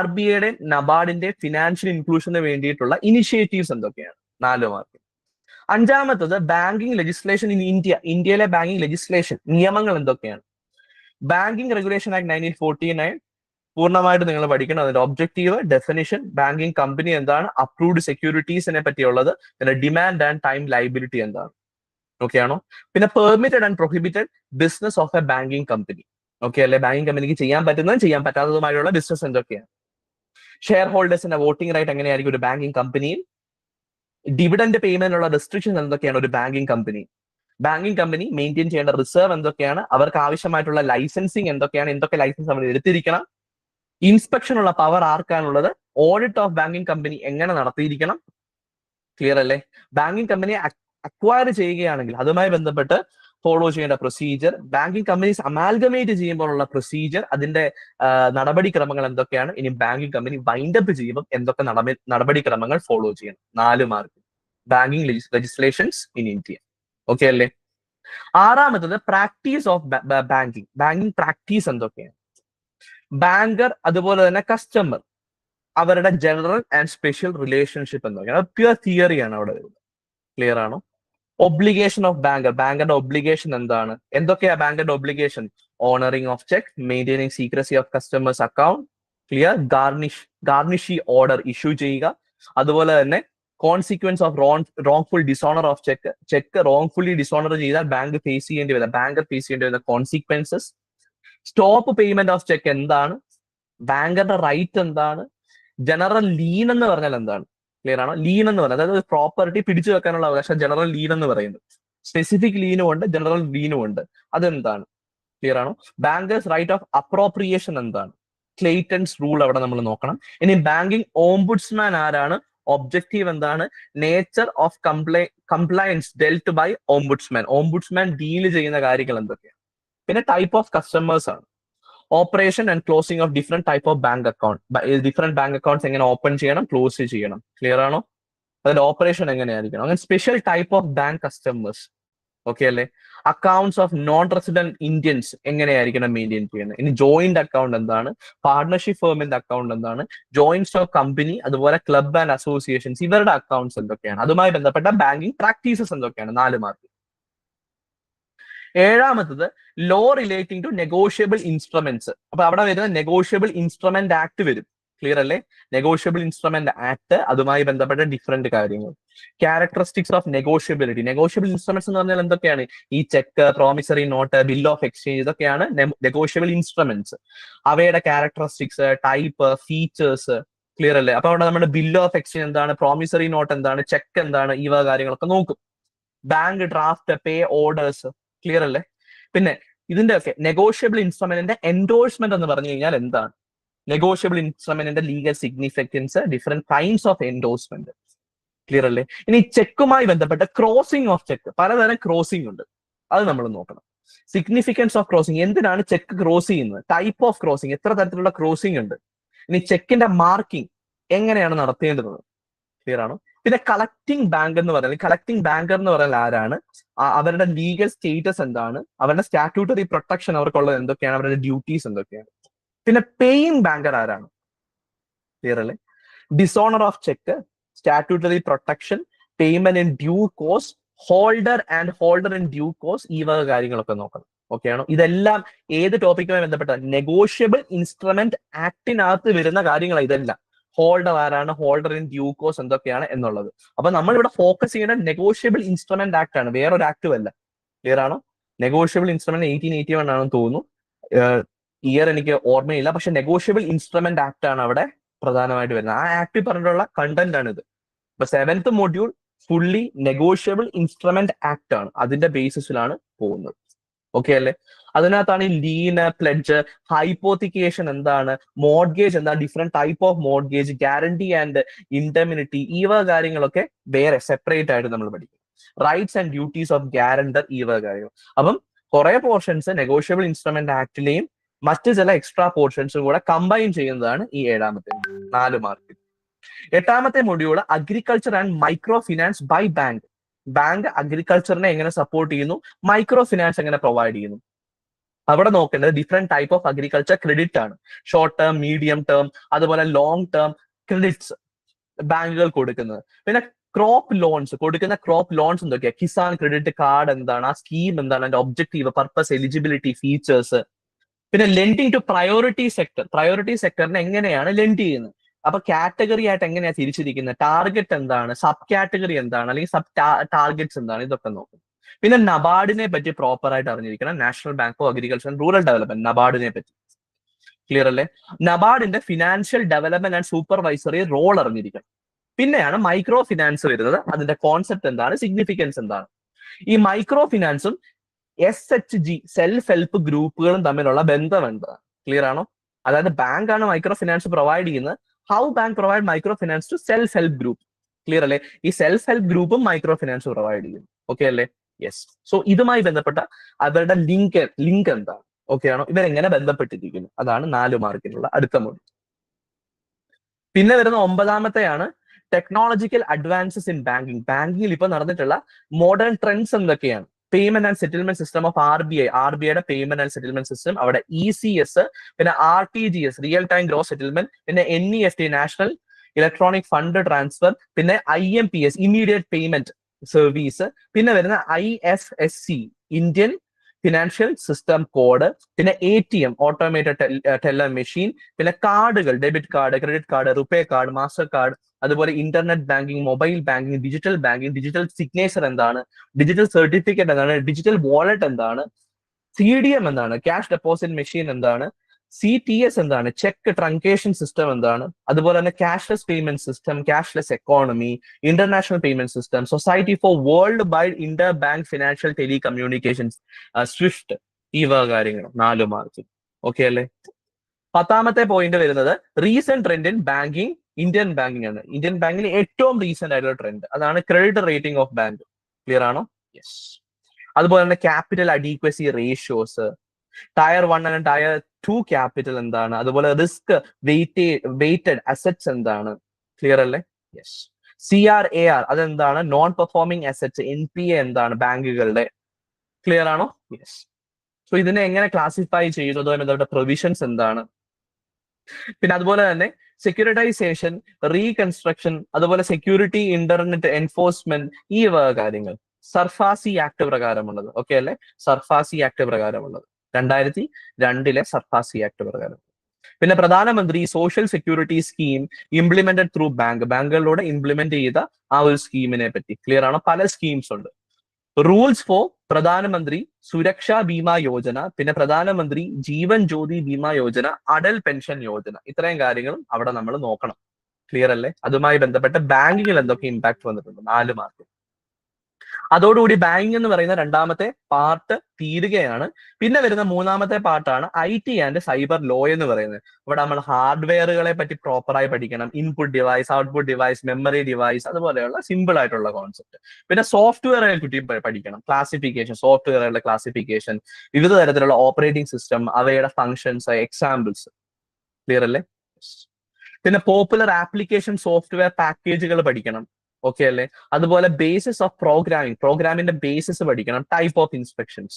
RBIയുടെ നബാർഡിന്റെ ഫിനാൻഷ്യൽ ഇൻക്ലൂഷന് വേണ്ടിയിട്ടുള്ള ഇനിഷ്യേറ്റീവ്സ് എന്തൊക്കെയാണ്, 4 മാർക്ക്. അഞ്ചാമത്തത് ബാങ്കിങ് ലെജിസ്ലേഷൻ ഇൻ ഇന്ത്യ, ഇന്ത്യയിലെ ബാങ്കിങ് ലെജിസ്ലേഷൻ നിയമങ്ങൾ എന്തൊക്കെയാണ്, ബാങ്കിങ് റെഗുലേഷൻ ആക്ട് 1949, പൂർണ്ണമായിട്ട് നിങ്ങൾ പഠിക്കണം. അതിന്റെ ഒബ്ജക്റ്റീവ്, ഡെഫിനിഷൻ, ബാങ്കിങ് കമ്പനി എന്താണ്, അപ്രൂവ്ഡ് സെക്യൂരിറ്റീസിനെ പറ്റിയുള്ളത്, പിന്നെ ഡിമാൻഡ് ആൻഡ് ടൈം ലൈബിലിറ്റി എന്താണ്. ഓക്കെ ആണോ? പിന്നെ permitted and prohibited business of A banking company. Okay അല്ലെ? ബാങ്കിങ് കമ്പനിക്ക് ചെയ്യാൻ പറ്റുന്നതും ചെയ്യാൻ പറ്റാത്തതുമായുള്ള ബിസിനസ് എന്തൊക്കെയാണ്. ഷെയർ ഹോൾഡേഴ്സിന്റെ വോട്ടിംഗ് റൈറ്റ് എങ്ങനെയായിരിക്കും ഒരു ബാങ്കിങ് കമ്പനിയിൽ. ഡിവിഡന്റ് പേയ്മെന്റിനുള്ള റെസ്ട്രിക്ഷൻ എന്തൊക്കെയാണ് ഒരു banking company. Banking company maintain ചെയ്യേണ്ട റിസർവ് എന്തൊക്കെയാണ്, അവർക്ക് ആവശ്യമായിട്ടുള്ള ലൈസൻസിങ് എന്തൊക്കെയാണ്, എന്തൊക്കെ ലൈസൻസ് അവർ എടുത്തിരിക്കണം, ഇൻസ്പെക്ഷൻ ഉള്ള പവർ ആർക്കാണുള്ളത്, ഓഡിറ്റ് ഓഫ് ബാങ്കിങ് കമ്പനി എങ്ങനെ നടത്തിയിരിക്കണം. ക്ലിയർ അല്ലേ? ബാങ്കിങ് കമ്പനി അക്വയർ ചെയ്യുകയാണെങ്കിൽ അതുമായി ബന്ധപ്പെട്ട് ഫോളോ ചെയ്യേണ്ട പ്രൊസീജിയർ, ബാങ്കിങ് കമ്പനീസ് അമാൽഗമേറ്റ് ചെയ്യുമ്പോഴുള്ള പ്രൊസീജിയർ, അതിന്റെ നടപടിക്രമങ്ങൾ എന്തൊക്കെയാണ്, ഇനി ബാങ്കിങ് കമ്പനി വൈൻഡപ്പ് ചെയ്യുമ്പോൾ എന്തൊക്കെ നടപടിക്രമങ്ങൾ ഫോളോ ചെയ്യണം. 4 mark banking legislations in India. Okay അല്ലേ? ആറാമത്തത് practice of banking. Banking practice എന്തൊക്കെയാണ്. ബാങ്കർ അതുപോലെ തന്നെ കസ്റ്റമർ, അവരുടെ ജനറൽ ആൻഡ് സ്പെഷ്യൽ റിലേഷൻഷിപ്പ് എന്തൊക്കെയാണ്. പ്യുവർ തിയറിയാണ് അവിടെ വരുന്നത്. ക്ലിയർ ആണോ? ഒബ്ലിഗേഷൻ ഓഫ് ബാങ്കർ, ബാങ്കറുടെ ഒബ്ലിഗേഷൻ എന്താണ്, എന്തൊക്കെയാ ബാങ്കറുടെ obligation. Honouring of cheque, maintaining secrecy of customers account. Clear. Garnishee order issue ചെയ്യുക. അതുപോലെ തന്നെ consequence of wrongful dishonour of cheque wrongfully dishonour ചെയ്താൽ ബാങ്കർ ഫേസ് ചെയ്യേണ്ടി വരുന്ന consequences. Stop payment of cheque എന്താണ്, ബാങ്കറുടെ റൈറ്റ് എന്താണ്, ജനറൽ ലീൻ എന്ന് പറഞ്ഞാൽ എന്താണ്. ക്ലിയർ ആണോ? ലീൻ എന്ന് പറഞ്ഞാൽ അതായത് പ്രോപ്പർട്ടി പിടിച്ചു വെക്കാനുള്ള അവകാശം ജനറൽ ലീൻ എന്ന് പറയുന്നത്. സ്പെസിഫിക് ലീനും ഉണ്ട്, ജനറൽ ലീനും ഉണ്ട്. അതെന്താണ്. ക്ലിയർ ആണോ? ബാങ്കേഴ്സ് റൈറ്റ് ഓഫ് അപ്രോപ്രിയേഷൻ എന്താണ്. ക്ലെയ്റ്റൺസ് റൂൾ അവിടെ നമ്മൾ നോക്കണം. ഇനി ബാങ്കിങ് ഓംബുഡ്സ്മാൻ ആരാണ്, ഒബ്ജക്റ്റീവ് എന്താണ്, nature of compliance dealt by ombudsman. Ombudsman deal ചെയ്യുന്ന കാര്യങ്ങൾ എന്തൊക്കെയാണ്. പിന്നെ ടൈപ്പ് ഓഫ് കസ്റ്റമേഴ്സ് ആണ്. Operation and closing of different type of bank account. Different bank accounts എങ്ങനെ ഓപ്പൺ ചെയ്യണം, ക്ലോസ് ചെയ്യണം. ക്ലിയർ ആണോ? അതിന്റെ ഓപ്പറേഷൻ എങ്ങനെയായിരിക്കണം. അങ്ങനെ special type of bank customers. Okay അല്ലേ? Accounts of non resident Indians എങ്ങനെയായിരിക്കണം മെയിൻറ്റെയിൻ ചെയ്യുന്നത്. ഇനി ജോയിന്റ് അക്കൗണ്ട് എന്താണ്, പാർട്ണർഷിപ്പ് ഫേമിന്റെ അക്കൗണ്ട് എന്താണ്, ജോയിന്റ് സ്റ്റോക്ക് കമ്പനി, അതുപോലെ ക്ലബ് ആൻഡ് അസോസിയേഷൻസ് ഇവരുടെ അക്കൗണ്ട്സ് എന്തൊക്കെയാണ്, അതുമായി ബന്ധപ്പെട്ട ബാങ്കിങ് പ്രാക്ടീസസ് എന്തൊക്കെയാണ്. 4 മാർക്ക്. ഏഴാമത്തത് law relating to negotiable instruments. അപ്പൊ അവിടെ വരുന്ന നെഗോഷ്യബിൾ ഇൻസ്ട്രുമെന്റ് ആക്ട് വരും. ക്ലിയർ അല്ലേ? നെഗോഷ്യബിൾ ഇൻസ്ട്രുമെന്റ് ആക്ട്, അതുമായി ബന്ധപ്പെട്ട ഡിഫറെന്റ് കാര്യങ്ങൾ. Characteristics of negotiability. Negotiable instruments എന്ന് പറഞ്ഞാൽ എന്തൊക്കെയാണ്. ഈ cheque, promissory note, bill of exchange, ഇതൊക്കെയാണ് നെഗോഷ്യബിൾ ഇൻസ്ട്രുമെന്റ്സ്. അവയുടെ ക്യാരക്ടറിസ്റ്റിക്സ്, ടൈപ്പ്, ഫീച്ചേഴ്സ്. ക്ലിയർ അല്ലേ? അപ്പൊ അവിടെ നമ്മുടെ ബിൽ ഓഫ് എക്സ്ചേഞ്ച് എന്താണ്, പ്രോമിസറി നോട്ട് എന്താണ്, ചെക്ക് എന്താണ്, ഈ വക കാര്യങ്ങളൊക്കെ നോക്കും. ബാങ്ക് ഡ്രാഫ്റ്റ്, പേ ഓർഡേഴ്സ്. ക്ലിയർ അല്ലേ? പിന്നെ ഇതിന്റെ ഒക്കെ നെഗോഷ്യബിൾ ഇൻസ്ട്രുമെന്റിന്റെ എൻഡോഴ്സ്മെന്റ് എന്ന് പറഞ്ഞു കഴിഞ്ഞാൽ എന്താണ്. നെഗോഷ്യബിൾ ഇൻസ്ട്രുമെന്റിന്റെ legal significance, different kinds of endorsement. Clear അല്ലേ? ഇനി ചെക്കുമായി ബന്ധപ്പെട്ട ക്രോസിംഗ് ഓഫ് ചെക്ക്, പലതരം ക്രോസിംഗ് ഉണ്ട്, അത് നമ്മൾ നോക്കണം. സിഗ്നിഫിക്കൻസ് ഓഫ് ക്രോസിംഗ്, എന്തിനാണ് ചെക്ക് ക്രോസ് ചെയ്യുന്നത്, ടൈപ്പ് ഓഫ് ക്രോസിംഗ്, എത്ര തരത്തിലുള്ള ക്രോസിംഗ് ഉണ്ട്. ഇനി ചെക്കിന്റെ മാർക്കിംഗ് എങ്ങനെയാണ് നടത്തേണ്ടത്. ക്ലിയർ ആണോ? പിന്നെ കളക്ടിങ് ബാങ്ക് എന്ന് പറഞ്ഞാൽ, കളക്ടിങ് ബാങ്കർ എന്ന് പറഞ്ഞാൽ ആരാണ്, അവരുടെ ലീഗൽ സ്റ്റേറ്റസ് എന്താണ്, അവരുടെ സ്റ്റാറ്റ്യൂട്ടറി പ്രൊട്ടക്ഷൻ അവർക്കുള്ളത് എന്തൊക്കെയാണ്, അവരുടെ ഡ്യൂട്ടീസ് എന്തൊക്കെയാണ്. പിന്നെ പേയിങ് ബാങ്കർ ആരാണ്. ക്ലിയർ അല്ലേ? Dishonour of check, statutory protection, payment in due course, holder in due course, ഈ വക കാര്യങ്ങളൊക്കെ നോക്കണം. ഓക്കെ ആണോ? ഇതെല്ലാം ഏത് ടോപ്പിക്കുമായി ബന്ധപ്പെട്ട നെഗോഷ്യബിൾ ഇൻസ്ട്രുമെന്റ് ആക്ടിനകത്ത് വരുന്ന കാര്യങ്ങളാണ് ഇതെല്ലാം. ഹോൾഡർ ആരാണ്, ഹോൾഡർ ഇൻ ഡ്യൂ കോഴ്സ് എന്തൊക്കെയാണ് എന്നുള്ളത്. അപ്പൊ നമ്മൾ ഇവിടെ ഫോക്കസ് ചെയ്യുന്ന നെഗോഷ്യബിൾ ഇൻസ്ട്രുമെന്റ് ആക്ട് ആണ്, വേറൊരു ആക്ടും അല്ല. ക്ലിയർ ആണോ? നെഗോഷ്യബിൾ ഇൻസ്ട്രുമെന്റ് 1881 ആണെന്ന് തോന്നുന്നു, ഇയർ എനിക്ക് ഓർമ്മയില്ല. പക്ഷെ നെഗോഷ്യബിൾ ഇൻസ്ട്രുമെന്റ് ആക്ട് ആണ് അവിടെ പ്രധാനമായിട്ട് വരുന്നത്. ആ ആക്ടിൽ പറഞ്ഞിട്ടുള്ള കണ്ടന്റ് ആണ് ഇത്. ഇപ്പൊ 7th module fully negotiable instrument act ആണ്, അതിന്റെ ബേസിസിലാണ് പോകുന്നത്. ഓക്കെ അല്ലേ? അതിനകത്താണ് ഈ ലീന്, പ്ലെഡ്ജ്, ഹൈപ്പോത്തിക്കേഷൻ എന്താണ്, മോർഗേജ് എന്താണ്, different type of mortgage, guarantee and indemnity, ഈ വക കാര്യങ്ങളൊക്കെ വേറെ സെപ്പറേറ്റ് ആയിട്ട് നമ്മൾ പഠിക്കും. Rights and duties of guarantor, ഈ വക കാര്യങ്ങൾ. അപ്പം കുറെ പോർഷൻസ് നെഗോഷ്യബിൾ ഇൻസ്ട്രുമെന്റ് ആക്ടിലെയും മറ്റ് ചില എക്സ്ട്രാ പോർഷൻസും കൂടെ കമ്പൈൻ ചെയ്യുന്നതാണ് ഈ 7ാമത്തെ 4 മാർക്ക്. 8ാമത്തെ module agriculture and micro finance by bank. Bank അഗ്രികൾച്ചറിനെ എങ്ങനെ സപ്പോർട്ട് ചെയ്യുന്നു, മൈക്രോ ഫിനാൻസ് എങ്ങനെ പ്രൊവൈഡ് ചെയ്യുന്നു. അവിടെ നോക്കേണ്ടത് different type of agriculture credit ആണ്. ഷോർട്ട് ടേം, മീഡിയം ടേം, അതുപോലെ ലോങ് ടേം ക്രെഡിറ്റ്സ് ബാങ്കുകൾ കൊടുക്കുന്നത്. പിന്നെ ക്രോപ്പ് ലോൺസ്, കൊടുക്കുന്ന ക്രോപ്പ് ലോൺസ് എന്തൊക്കെയാ, കിസാൻ ക്രെഡിറ്റ് കാർഡ് എന്താണ്, ആ സ്കീം എന്താണ്, അതിന്റെ ഒബ്ജക്റ്റീവ്, പർപ്പസ്, എലിജിബിലിറ്റി, ഫീച്ചേഴ്സ്. പിന്നെ ലെൻഡിങ് ടു പ്രയോറിറ്റി സെക്ടറിന് എങ്ങനെയാണ് ലെൻഡ് ചെയ്യുന്നത്? അപ്പൊ കാറ്റഗറി ആയിട്ട് എങ്ങനെയാണ് തിരിച്ചിരിക്കുന്നത്, ടാർഗറ്റ് എന്താണ്, സബ് കാറ്റഗറി എന്താണ്, അല്ലെങ്കിൽ സബ് ടാർഗറ്റ്സ് എന്താണ്, ഇതൊക്കെ നോക്കും. പിന്നെ നബാർഡിനെ പറ്റി പ്രോപ്പർ ആയിട്ട് അറിഞ്ഞിരിക്കണം. National bank of agriculture and rural development, നബാർഡിനെ പറ്റി ക്ലിയർ അല്ലേ? നബാർഡിന്റെ financial development and supervisory role അറിഞ്ഞിരിക്കണം. പിന്നെയാണ് മൈക്രോ ഫിനാൻസ് വരുന്നത്. അതിന്റെ കോൺസെപ്റ്റ് എന്താണ്, സിഗ്നിഫിക്കൻസ് എന്താണ്. ഈ മൈക്രോ ഫിനാൻസും SHG സെൽഫ് ഹെൽപ്പ് ഗ്രൂപ്പുകളും തമ്മിലുള്ള ബന്ധം എന്താണ്, ക്ലിയർ ആണോ? അതായത് ബാങ്ക് ആണ് മൈക്രോ ഫിനാൻസ് പ്രൊവൈഡ് ചെയ്യുന്നത്. How bank provide micro finance to self help group, clear അല്ലേ? ഈ സെൽഫ് ഹെൽപ്പ് ഗ്രൂപ്പും മൈക്രോ ഫിനാൻസ് പ്രൊവൈഡ് ചെയ്യുന്നു. ഓക്കെ അല്ലേ? യെസ്. സോ ഇതുമായി ബന്ധപ്പെട്ട അവരുടെ ലിങ്ക് എന്താണ്, ഓക്കെ ആണോ? ഇവരെങ്ങനെ ബന്ധപ്പെട്ടിരിക്കുന്നു, അതാണ് 4 മാർക്കിനുള്ള അടുത്ത മോഡ്യൂൾ. പിന്നെ വരുന്ന 9ാമത്തെയാണ് ടെക്നോളജിക്കൽ അഡ്വാൻസസ് ഇൻ ബാങ്കിങ്. ബാങ്കിങ്ങിൽ ഇപ്പൊ നടന്നിട്ടുള്ള മോഡേൺ ട്രെൻഡ്സ് എന്തൊക്കെയാണ്? Payment and settlement system of RBIയുടെ പേയ്മെന്റ് ആൻഡ് സെറ്റിൽമെന്റ് സിസ്റ്റം, അവിടെ ECS, പിന്നെ RTGS real time gross settlement, പിന്നെ NEFT national electronic fund transfer, പിന്നെ IMPS ഇമ്മീഡിയറ്റ് പേയ്മെന്റ് സർവീസ്, പിന്നെ വരുന്ന IFSC Indian financial system code, പിന്നെ ATM automated teller machine, പിന്നെ കാർഡുകൾ, debit card, credit card, RuPay card, Mastercard, അതുപോലെ internet banking, mobile banking, digital banking, digital signature എന്താണ്, digital certificate എന്താണ്, digital wallet എന്താണ്, CDM എന്താണ്, ക്യാഷ് ഡെപ്പോസിറ്റ് മെഷീൻ എന്താണ്, CTS എന്താണ്, ചെക്ക് ട്രങ്കേഷൻ സിസ്റ്റം എന്താണ്, അതുപോലെ തന്നെ cashless payment system, cashless economy, international payment system, society for world wide Inter bank financial telecommunications, Swift, ഈ വക കാര്യങ്ങൾ 4 മാർക്ക്. ഓക്കെ അല്ലേ? 10ാമത്തെ പോയിന്റ് വരുന്നത് recent trend in banking, Indian banking ആണ്. ഇന്ത്യൻ ബാങ്കിന് ഏറ്റവും റീസെന്റ് ആയിട്ടുള്ള ട്രെൻഡ് അതാണ് credit rating of bank. Clear ആണോ? യെസ്. അതുപോലെ തന്നെ capital adequacy ratios, tier 1 and tier 2 capital എന്താണ്, അതുപോലെ റിസ്ക് വെയ്റ്റഡ് അസറ്റ്സ് എന്താണ്, ക്ലിയർ അല്ലേ? യെസ്. CRAR അതെന്താണ്, നോൺ പെർഫോമിംഗ് അസറ്റ്സ്, NPA എന്താണ് ബാങ്കുകളുടെ, ക്ലിയർ ആണോ? യെസ്. സോ ഇതിനെ എങ്ങനെ ക്ലാസിഫൈ ചെയ്യുന്നത്, അതിന്റെ പ്രൊവിഷൻസ് എന്താണ്, പിന്നെ അതുപോലെ തന്നെ സെക്യൂരിറ്റൈസേഷൻ, റീകൺസ്ട്രക്ഷൻ, അതുപോലെ സെക്യൂരിറ്റി ഇന്റർനെറ്റ് എൻഫോഴ്സ്മെന്റ്, ഈ വക കാര്യങ്ങൾ സർഫാസി ആക്ട് പ്രകാരമുള്ളത്. ഓക്കെ അല്ലെ? സർഫാസി ആക്ട് പ്രകാരമുള്ളത് 2002 സർഫാസി ആക്ട് പ്രകാരം. പിന്നെ പ്രധാനമന്ത്രി social security scheme implemented through ബാങ്കുകളിലൂടെ ഇംപ്ലിമെന്റ് ചെയ്ത ആ ഒരു സ്കീമിനെ പറ്റി, ക്ലിയർ ആണോ? പല സ്കീംസ് ഉണ്ട്. റൂൾസ് ഫോർ പ്രധാനമന്ത്രി സുരക്ഷാ ബീമാ യോജന, പിന്നെ പ്രധാനമന്ത്രി ജീവൻ ജ്യോതി ബീമാ യോജന, അടൽ പെൻഷൻ യോജന, ഇത്രയും കാര്യങ്ങളും അവിടെ നമ്മൾ നോക്കണം. ക്ലിയർ അല്ലേ? അതുമായി ബന്ധപ്പെട്ട് ബാങ്കിങ്ങിൽ എന്തൊക്കെ ഇമ്പാക്ട് വന്നിട്ടുണ്ട്, 4 മാർക്ക്. അതോടുകൂടി ബാങ്കിങ് എന്ന് പറയുന്ന 2ാമത്തെ പാർട്ട് തീരുകയാണ്. പിന്നെ വരുന്ന 3ാമത്തെ പാർട്ടാണ് IT ആൻഡ് സൈബർ ലോ എന്ന് പറയുന്നത്. ഇവിടെ നമ്മൾ ഹാർഡ്വെയറുകളെ പറ്റി പ്രോപ്പറായി പഠിക്കണം. Input device, output device, memory device, അതുപോലെയുള്ള സിമ്പിൾ ആയിട്ടുള്ള കോൺസെപ്റ്റ്. പിന്നെ സോഫ്റ്റ്വെയറുകളെ പറ്റി പഠിക്കണം. ക്ലാസിഫിക്കേഷൻ, സോഫ്റ്റ്വെയറുകളുടെ ക്ലാസിഫിക്കേഷൻ, വിവിധ തരത്തിലുള്ള ഓപ്പറേറ്റിംഗ് സിസ്റ്റം, അവയുടെ ഫങ്ഷൻസ്, എക്സാമ്പിൾസ്, ക്ലിയർ അല്ലേ? പിന്നെ പോപ്പുലർ ആപ്ലിക്കേഷൻ സോഫ്റ്റ്വെയർ പാക്കേജുകൾ പഠിക്കണം. ഓക്കെ അല്ലേ? അതുപോലെ ബേസിസ് ഓഫ് പ്രോഗ്രാമിന്റെ ബേസിസ് പഠിക്കണം. ടൈപ്പ് ഓഫ് ഇൻസ്പെക്ഷൻസ്,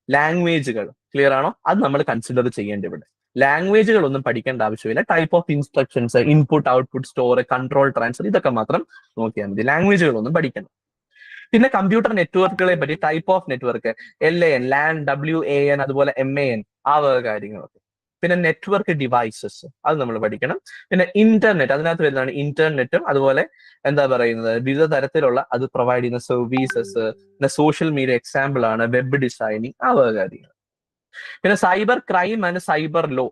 ലാംഗ്വേജുകൾ, ക്ലിയർ ആണോ? അത് നമ്മൾ കൺസിഡർ ചെയ്യേണ്ടത്. ഇവിടെ ലാംഗ്വേജുകൾ ഒന്നും പഠിക്കേണ്ട ആവശ്യമില്ല. Type of instructions, input, output, store, control, transfer, ഇതൊക്കെ മാത്രം നോക്കിയാൽ മതി. ലാംഗ്വേജുകളൊന്നും പഠിക്കണം. പിന്നെ കമ്പ്യൂട്ടർ നെറ്റ്വർക്കുകളെ പറ്റി, type of network, LAN, WAN, അതുപോലെ MAN, ആ വക കാര്യങ്ങളൊക്കെ. പിന്നെ നെറ്റ്വർക്ക് ഡിവൈസസ്, അത് നമ്മൾ പഠിക്കണം. പിന്നെ ഇന്റർനെറ്റ്, അതിനകത്ത് വരുന്നതാണ് ഇന്റർനെറ്റും, അതുപോലെ എന്താ പറയുന്നത്, വിവിധ തരത്തിലുള്ള അത് പ്രൊവൈഡ് ചെയ്യുന്ന സർവീസസ്, പിന്നെ സോഷ്യൽ മീഡിയ എക്സാമ്പിൾ ആണ്, വെബ് ഡിസൈനിങ്, ആ വക കാര്യങ്ങൾ. പിന്നെ cyber crime and cyber law,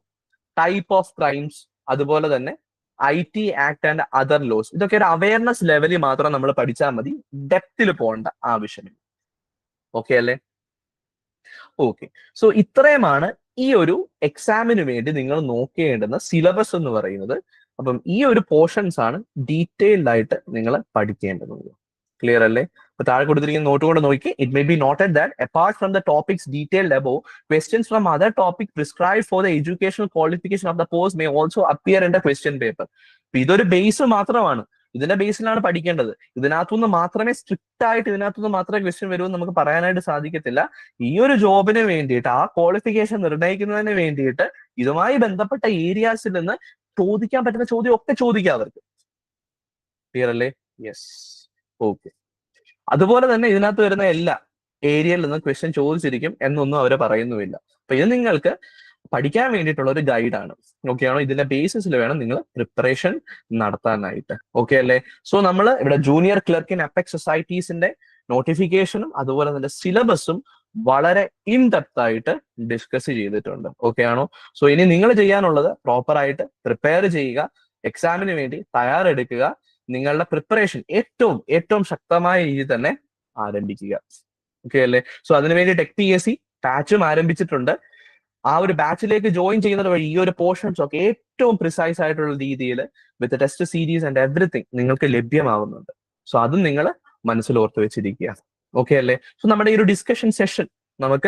type of crimes, അതുപോലെ തന്നെ IT act and other laws, ഇതൊക്കെ ഒരു അവയർനെസ് ലെവലിൽ മാത്രം നമ്മൾ പഠിച്ചാൽ മതി. ഡെപ്തിൽ പോകേണ്ട ആവശ്യമില്ല. ഓക്കെ അല്ലേ? ഓക്കെ. സോ ഇത്രയുമാണ് ഈ ഒരു എക്സാമിന് വേണ്ടി നിങ്ങൾ നോക്കേണ്ടുന്ന സിലബസ് എന്ന് പറയുന്നത്. അപ്പം ഈ ഒരു പോർഷൻസ് ആണ് ഡീറ്റെയിൽഡ് ആയിട്ട് നിങ്ങൾ പഠിക്കേണ്ടത്. ക്ലിയർ അല്ലേ? അപ്പൊ താഴെ കൊടുത്തിരിക്കുന്ന നോട്ട് കൊണ്ട് നോക്കി. It may be noted that apart from the topics detailed above, questions from other topic prescribe for the educational qualification of the post may also appear in the question paper. ഇതൊരു base മാത്രമാണ്. ഇതിന്റെ ബേസിലാണ് പഠിക്കേണ്ടത്. ഇതിനകത്തുനിന്ന് മാത്രമേ strict ആയിട്ട് ഇതിനകത്തുനിന്ന് മാത്രമേ ക്വസ്റ്റ്യൻ വരുമെന്ന് നമുക്ക് പറയാനായിട്ട് സാധിക്കത്തില്ല. ഈ ഒരു ജോബിന് വേണ്ടിയിട്ട്, ആ ക്വാളിഫിക്കേഷൻ നിർണ്ണയിക്കുന്നതിന് വേണ്ടിയിട്ട് ഇതുമായി ബന്ധപ്പെട്ട ഏരിയാസിൽ നിന്ന് ചോദിക്കാൻ പറ്റുന്ന ചോദ്യം ഒക്കെ ചോദിക്കാം അവർക്ക്. ക്ലിയർ അല്ലേ? യെസ്. ഓക്കെ. അതുപോലെ തന്നെ ഇതിനകത്ത് വരുന്ന എല്ലാ ഏരിയയിൽ നിന്ന് ക്വസ്റ്റ്യൻ ചോദിച്ചിരിക്കും എന്നൊന്നും അവർ പറയുന്നുമില്ല. അപ്പൊ ഇത് നിങ്ങൾക്ക് പഠിക്കാൻ വേണ്ടിയിട്ടുള്ള ഒരു ഗൈഡാണ്. ഓക്കെ ആണോ? ഇതിന്റെ ബേസിസിൽ വേണം നിങ്ങൾ പ്രിപ്പറേഷൻ നടത്താനായിട്ട്. ഓക്കെ അല്ലേ? സോ നമ്മൾ ഇവിടെ ജൂനിയർ ക്ലർക്ക് ഇൻ അപ്പെക്സ് സൊസൈറ്റീസിന്റെ നോട്ടിഫിക്കേഷനും അതുപോലെ തന്നെ സിലബസും വളരെ ഇൻഡെപ്ത് ആയിട്ട് ഡിസ്കസ് ചെയ്തിട്ടുണ്ട്. ഓക്കെ ആണോ? സോ ഇനി നിങ്ങൾ ചെയ്യാനുള്ളത് പ്രോപ്പർ ആയിട്ട് പ്രിപ്പയർ ചെയ്യുക, എക്സാമിന് വേണ്ടി തയ്യാറെടുക്കുക, നിങ്ങളുടെ പ്രിപ്പറേഷൻ ഏറ്റവും ശക്തമായ രീതിയിൽ തന്നെ ആരംഭിക്കുക. ഓക്കെ അല്ലേ? സോ അതിനുവേണ്ടി ടെക് PSC ബാച്ചും ആരംഭിച്ചിട്ടുണ്ട്. ആ ഒരു ബാച്ചിലേക്ക് ജോയിൻ ചെയ്യുന്നത് വഴി ഈ ഒരു പോർഷൻസ് ഒക്കെ ഏറ്റവും പ്രിസൈസ് ആയിട്ടുള്ള രീതിയിൽ വിത്ത് ടെസ്റ്റ് സീരീസ് ആൻഡ് എവറിത്തിങ് നിങ്ങൾക്ക് ലഭ്യമാവുന്നുണ്ട്. സോ അതും നിങ്ങൾ മനസ്സിൽ ഓർത്ത് വെച്ചിരിക്കുക. ഓക്കെ അല്ലേ? സോ നമ്മുടെ ഈ ഒരു ഡിസ്കഷൻ സെഷൻ നമുക്ക്